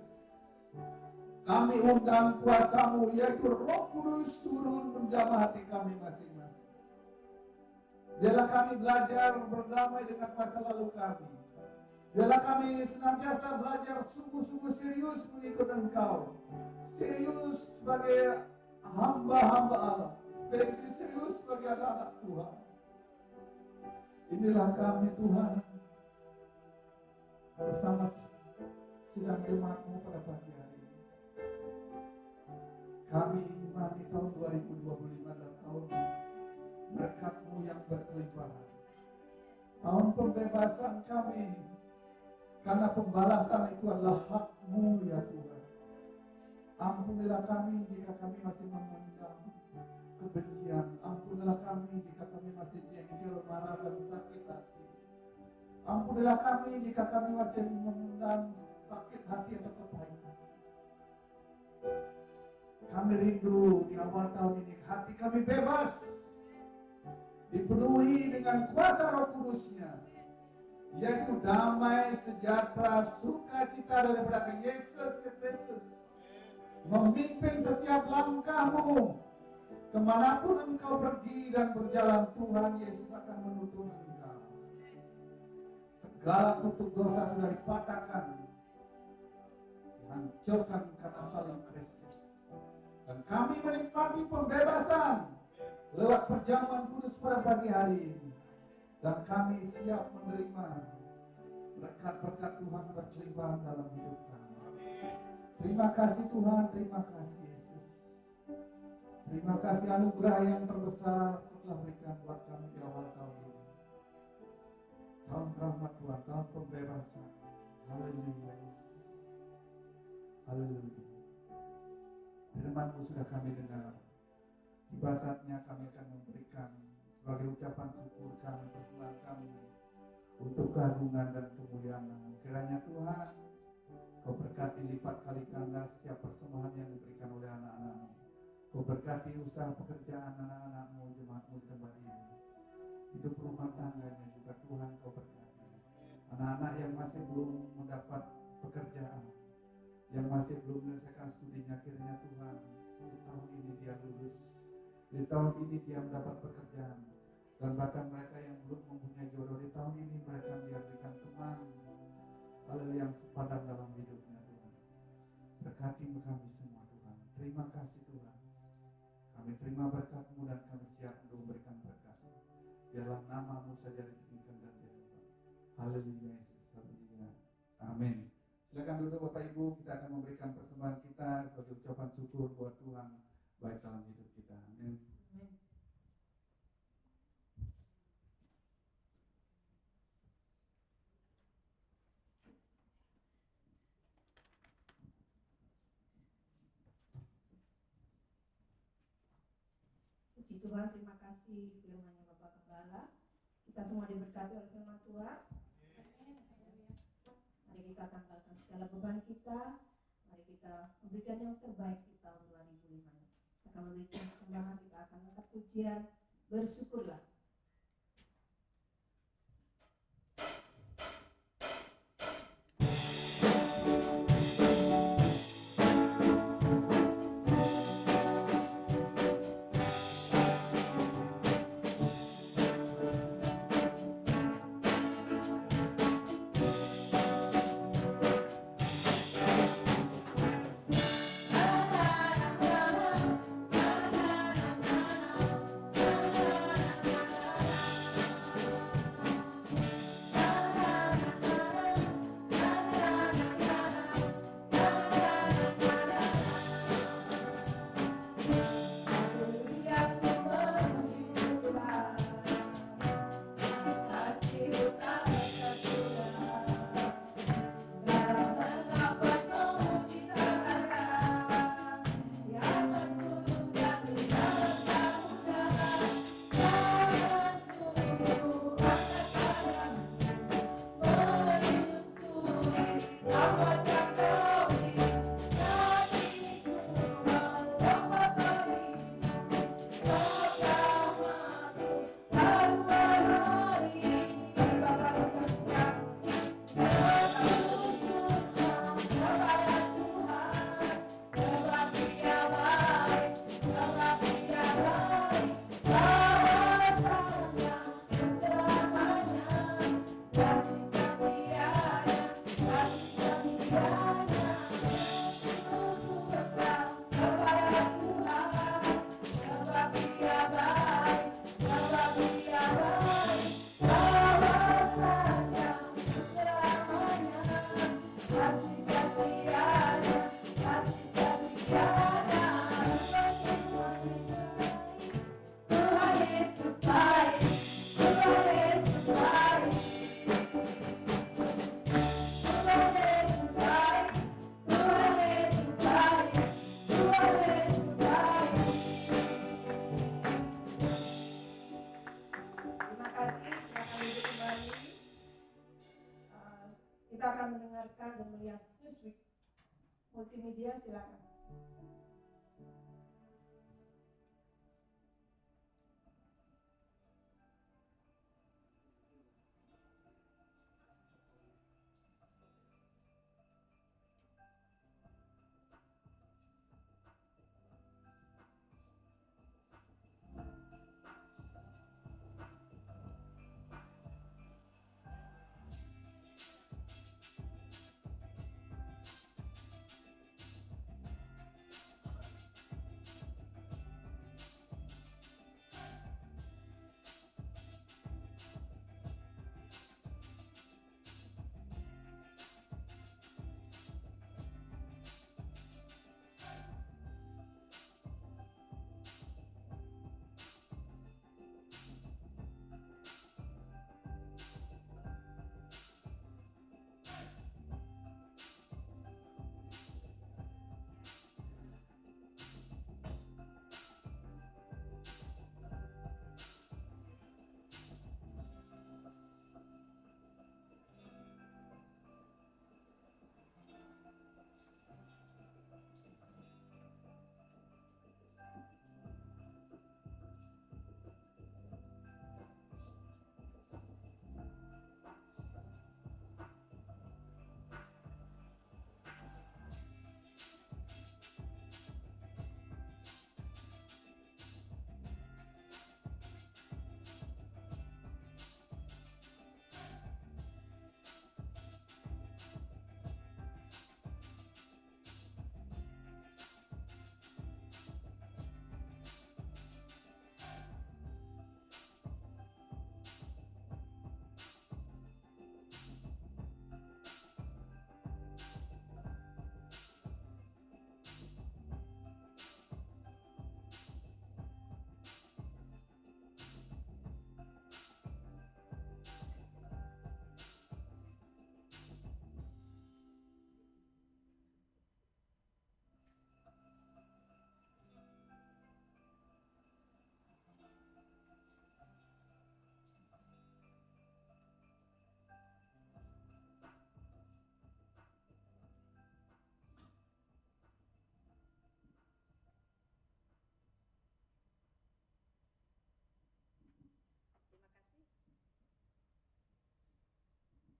Kami undang kuasa-Mu, yaitu Roh Kudus turun menjamah hati kami masing-masing. Biarlah kami belajar berdamai dengan masa lalu kami. Biarlah kami senantiasa belajar sungguh-sungguh serius mengikut Engkau. Serius sebagai hamba-hamba Allah, sebagai serius sebagai anak-anak Tuhan. Inilah kami Tuhan, bersama sidang jemaat-Mu pada pagi hari ini. Kami imani tahun 2025 adalah tahun berkat-Mu yang berkelimpahan. Tahun pembebasan kami, karena pembalasan itu adalah hak-Mu ya Tuhan. Ampunilah kami jika kami masih memendam kebencian. Ampunilah kami jika kami masih jengkel, marah, dan sakit hati. Ampunilah kami jika kami masih memendam sakit hati atau kepaikan. Kami rindu di awal tahun ini hati kami bebas, dipenuhi dengan kuasa Roh Kudus-Nya, yaitu damai, sejahtera, sukacita daripada Yesus Kristus memimpin setiap langkahmu. Kemanapun engkau pergi dan berjalan, Tuhan Yesus akan menuntun engkau. Segala kutuk dosa sudah dipatahkan, dihancurkan karena salib Kristus. Dan kami menikmati pembebasan lewat perjamuan kudus pada pagi hari ini. Dan kami siap menerima berkat-berkat Tuhan berkelimpahan dalam hidup kami. Terima kasih Tuhan, terima kasih Yesus. Terima kasih anugerah yang terbesar Kau telah berikan buat kami di awal tahun ini. Tahun rahmat Tuhan, tahun pembebasan. Haleluya Yesus. Haleluya. Firman-Mu sudah kami dengar. Tiba saatnya kami akan memberikan sebagai ucapan syukur kami, persembahan kami untuk keagungan dan kemuliaan-Mu. Kiranya Tuhan, Kau berkati lipat kali ganda setiap persembahan yang diberikan oleh anak-anak-Mu. Kau berkati usaha pekerjaan anak-anak-Mu, jemaat-Mu di tempat ini. Hidup rumah tangganya juga Tuhan Kau berkati. Anak-anak yang masih belum mendapat pekerjaan, yang masih belum menyelesaikan studinya, kiranya Tuhan di tahun ini dia lulus, di tahun ini dia mendapat pekerjaan. Dan bahkan mereka yang belum mempunyai jodoh, di tahun ini mereka diberikan teman yang sepadan dalam hidupnya Tuhan. Berkati kami semua Tuhan. Terima kasih Tuhan. Kami terima berkat-Mu dan kami siap untuk memberikan berkat. Biarlah nama-Mu saja ditinggikan dan diangkat. Haleluya Yesus. Haleluya. Amin. Silakan duduk Bapak Ibu, kita akan memberikan persembahan kita sebagai ucapan syukur buat Tuhan baik dalam hidup kita. Amin. Amin. Puji Tuhan, terima kasih firman-Nya Bapak Gembala. Kita semua diberkati oleh firman Tuhan. Mari kita tanggalkan segala beban kita. Mari kita memberikan yang terbaik di tahun 2005. Kita akan memberikan persembahan, kita akan angkat pujian. Bersyukurlah. dan melihat Newsweek multimedia, silakan.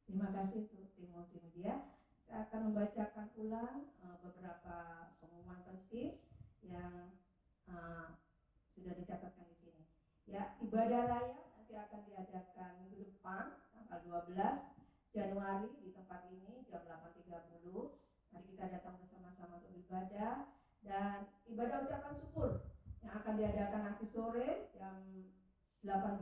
Terima kasih untuk tim multimedia. Saya akan membacakan ulang beberapa pengumuman penting yang sudah dicatatkan di sini. Ya, ibadah raya nanti akan diadakan minggu depan tanggal 12 Januari di tempat ini jam 8.30. Mari kita datang bersama-sama untuk ibadah, dan ibadah ucapan syukur yang akan diadakan nanti sore jam 18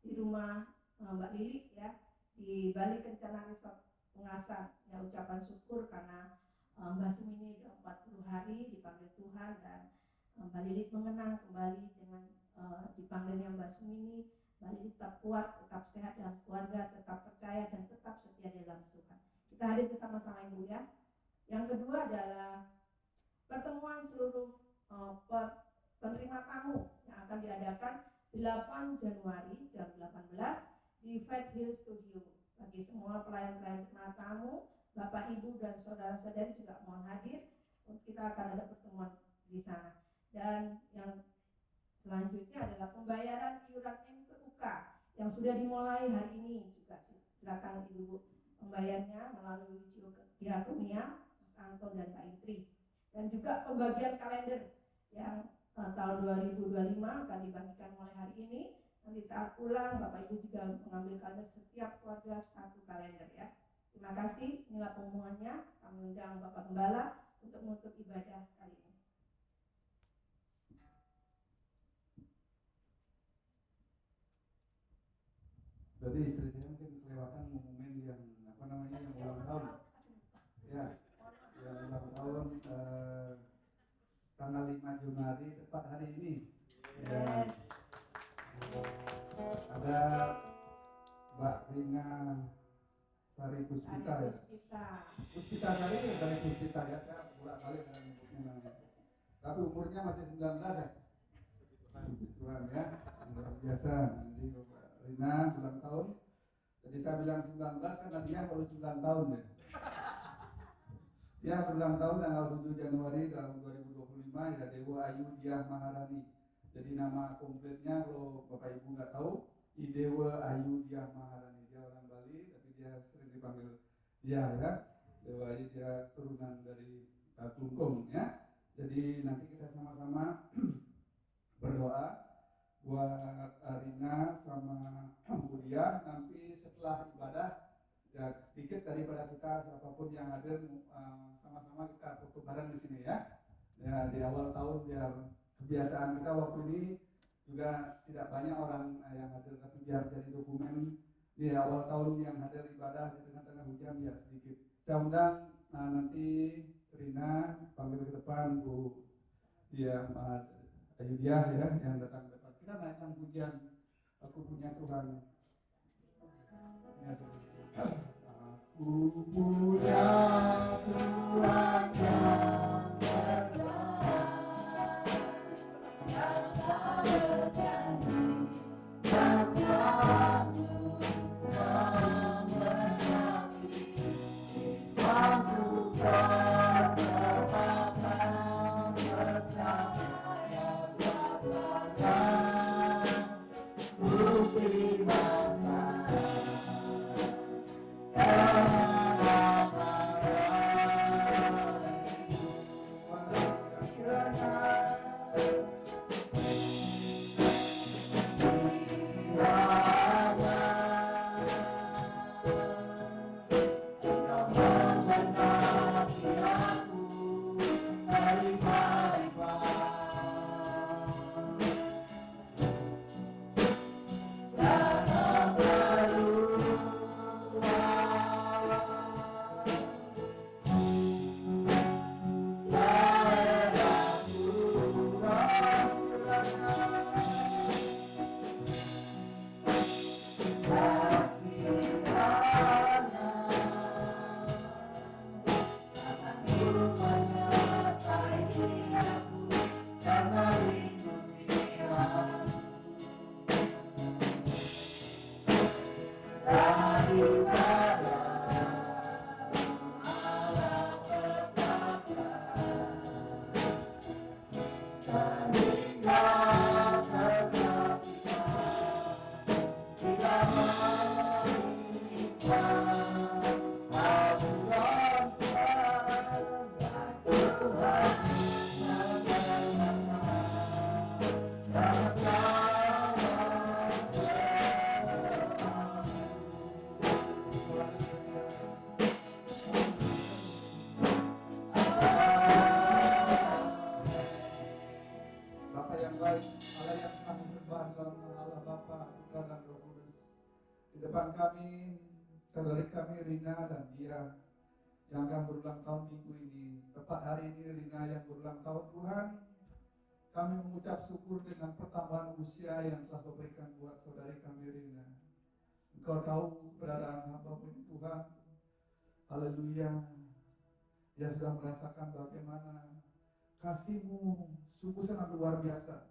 di rumah Mbak Lili ya, di Bali Kencana Resort Pengasan, ya, ucapan syukur karena Mbak Sumi ini sudah 40 hari dipanggil Tuhan, dan Mbak Lili mengenang kembali dengan dipanggilnya Mbak Sumi ini. Mbak Lili tetap kuat, tetap sehat dan keluarga, tetap percaya dan tetap setia dalam Tuhan. Kita hadir bersama-sama Ibu ya. Yang kedua adalah pertemuan seluruh penerima tamu yang akan diadakan 8 Januari jam 18 di Faith Hill Studio. Bagi semua pelayan-pelayan penerima tamu, Bapak, Ibu, dan saudara-saudari juga mohon hadir. Kita akan ada pertemuan di sana. Dan yang selanjutnya adalah pembayaran iuran MPUK yang sudah dimulai hari ini juga. Silakan Ibu membayarnya melalui Diakonia, Mas Anton dan Kak Intri. Dan juga pembagian kalender yang tahun 2025 akan dibagikan mulai hari ini. Nanti saat pulang Bapak Ibu juga mengambil kalender, setiap keluarga satu kalender ya. Terima kasih, inilah pengumumannya. Kami undang Bapak Gembala untuk menutup ibadah kali ini. Jadi istri saya mungkin kelewatan momen yang yang ulang tahun. Ya, yang ulang tahun tanggal 5 Januari tepat hari ini. Ya. Ada Mbak Rina Sari Puspita ya. Puspita Sari dari Puspita ya, saya bolak-balik dengan menyebutnya namanya. Tapi umurnya masih 19 ya. Tuhan ya, luar biasa. Nanti Mbak Rina ulang tahun. Jadi saya bilang 19 karena dia baru 9 tahun ya. Dia berulang tahun tanggal 7 Januari tahun 2025 ya, Dewa Ayu Diah Maharani. Jadi nama kompletnya kalau Bapak Ibu nggak tahu, Dewa Ayu Diah Maharani. Dia orang Bali tapi dia sering dipanggil Diah ya. Dewa Ayu dia turunan dari Klungkung ya. Jadi nanti kita sama-sama berdoa buat Rina sama Budia. Nanti setelah ibadah ya sedikit daripada kita siapapun yang hadir sama-sama kita foto bareng di sini ya. Ya di awal tahun biar kebiasaan kita waktu ini juga tidak banyak orang yang hadir, tapi biar jadi dokumen di awal tahun yang hadir ibadah di tengah-tengah hujan ya sedikit. Saya undang nanti Rina panggil ke depan Bu Dia Ayu Diah ya yang datang ke depan. Kita naikkan pujian Aku Punya Tuhan. Ya, Aku punya Tuhan yang besar, yang tak berjanji dan selalu memberkati. Aku bersamakan percaya rasanya bukti masa. Bapa yang baik, Allah yang kami sembah dalam nama Allah Bapa, Putra dan Roh Kudus. Di depan kami, saudari kami Rina dan Dia yang akan berulang tahun minggu ini. Tepat hari ini Rina yang berulang tahun, Tuhan, kami mengucap syukur dengan pertambahan usia yang telah Kau berikan buat saudari kami Rina. Engkau tahu keberadaan hamba-Mu ini Tuhan. Haleluya. Dia sudah merasakan bagaimana kasih-Mu sungguh sangat luar biasa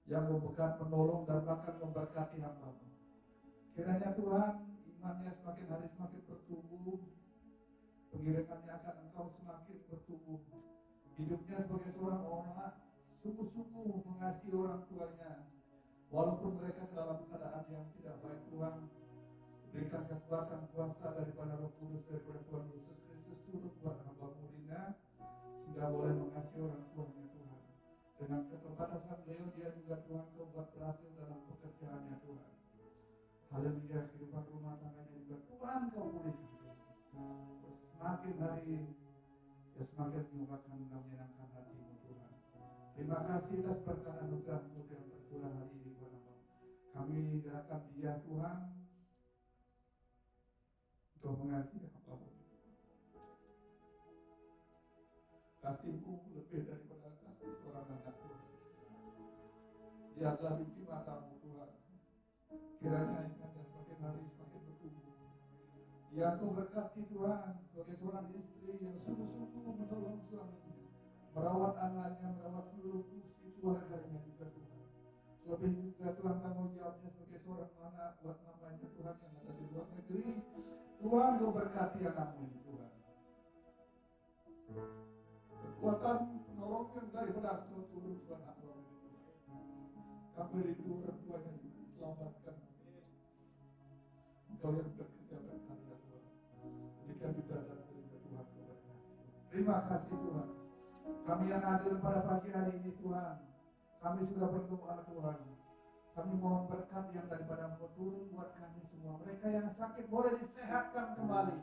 yang membekat, menolong dan bahkan memberkati hamba-Mu. Kiranya Tuhan imannya semakin hari semakin bertumbuh, pengiringannya akan Engkau semakin bertumbuh, hidupnya sebagai seorang anak sungguh-sungguh mengasihi orang tuanya walaupun mereka dalam keadaan yang tidak baik. Tuhan, berikan kekuatan kuasa daripada Roh Kudus daripada Tuhan Yesus Kristus turut buat hamba-Mu Rina sehingga boleh mengasihi orang tuanya Tuhan. Dengan keterbatasan beliau, dia juga Tuhan Kau buat berhasil dalam pekerjaannya Tuhan. Haleluya, kehidupan rumah tangganya juga Tuhan Kau pulihkan. Semakin hari ya semakin menyukakan dan menyenangkan hati-Mu Tuhan. Terima kasih atas berkat anugerah-Mu yang tercurah hari ini buat hamba. Kami gerakan Dia Tuhan untuk mengasihi hamba-Mu. Kasih-Mu lebih daripada kasih seorang anak Tuhan. Dia adalah biji mata-Mu Tuhan. Kiranya imannya semakin hari semakin bertumbuh. Yang Kau berkati Tuhan sebagai seorang istri yang sungguh-sungguh menolong suaminya, merawat anaknya, merawat seluruh fungsi keluarganya juga Tuhan. Lebih juga Tuhan tanggung jawabnya sebagai seorang anak buat namanya Tuhan yang ada di luar negeri. Tuhan Kau berkati anak-Mu ini Tuhan. kekuatan penolong yang daripada Engkau turun buat hamba ini Tuhan. Kami rindu orang tuanya juga diselamatkan. Engkau yang bekerja berkarya Tuhan. Berikan juga dan terima Tuhan kepada. Terima kasih Tuhan. Kami yang hadir pada pagi hari ini Tuhan, kami sudah berdoa Tuhan. Kami mohon berkat yang daripada Engkau turun buat kami semua. Mereka yang sakit boleh disehatkan kembali,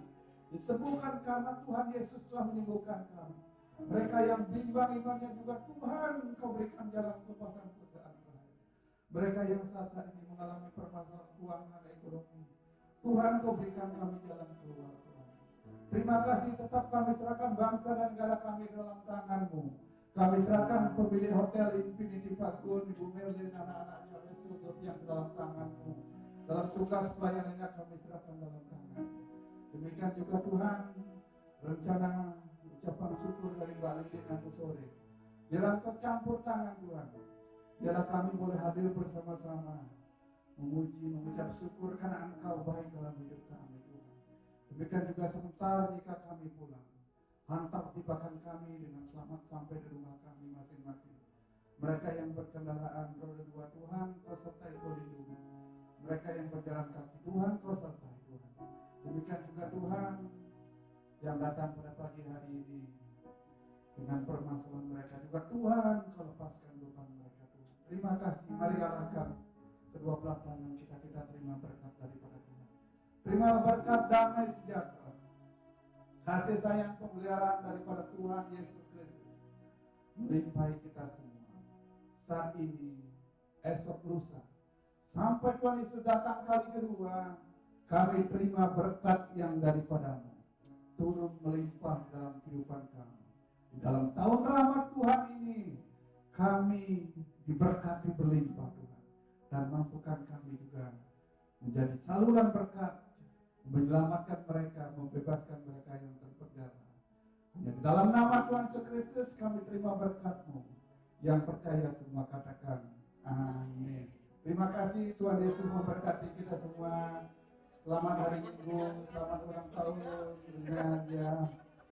disembuhkan karena Tuhan Yesus telah menyembuhkan kami. Mereka yang bimbang imannya juga Tuhan Engkau berikan jalan kelepasan pekerjaan mereka. Mereka yang saat ini mengalami permasalahan keuangan ekonomi, Tuhan Engkau berikan kami jalan keluar Tuhan. Terima kasih, tetap kami serahkan bangsa dan negara kami ke dalam tangan-Mu. Kami serahkan pemilik hotel Infinity Pak Gun, Ibu Merlin, anak-anaknya Result yang dalam tangan-Mu. Dalam tugas pelayanannya kami serahkan dalam tangan. Demikian juga Tuhan, rencana ucapan syukur dari Mbak Lidik nanti sore. Biarlah Engkau campur tangan Tuhan. Biarlah kami boleh hadir bersama-sama, memuji, mengucap syukur karena Engkau baik dalam hidup kami Tuhan. Demikian juga sebentar jika kami pulang, hantar tibakan kami dengan selamat sampai di rumah kami masing-masing. Mereka yang berkendaraan roda dua Tuhan Kau sertai, Kau lindungi. Mereka yang berjalan kaki Tuhan Kau sertai Tuhan. Demikian juga Tuhan yang datang pada pagi hari ini dengan permasalahan mereka juga Tuhan Kau lepaskan beban mereka Tuhan. Terima kasih. Mari arahkan kedua belah tangan kita terima berkat daripada Tuhan. Terima berkat damai sejahtera, kasih sayang pemeliharaan daripada Tuhan Yesus Kristus melimpahi kita semua saat ini, esok, lusa, sampai Tuhan Yesus datang kali kedua. Kami terima berkat yang daripada-Mu turun melimpah dalam kehidupan kami. Di dalam tahun rahmat Tuhan ini kami diberkati berlimpah Tuhan, dan mampukan kami juga menjadi saluran berkat, menyelamatkan mereka, membebaskan mereka yang terpenjara. Hanya di dalam nama Tuhan Yesus Kristus kami terima berkat-Mu. Yang percaya semua katakan amin. Terima kasih, Tuhan Yesus memberkati kita semua. Selamat hari Minggu, selamat ulang tahun. Ya.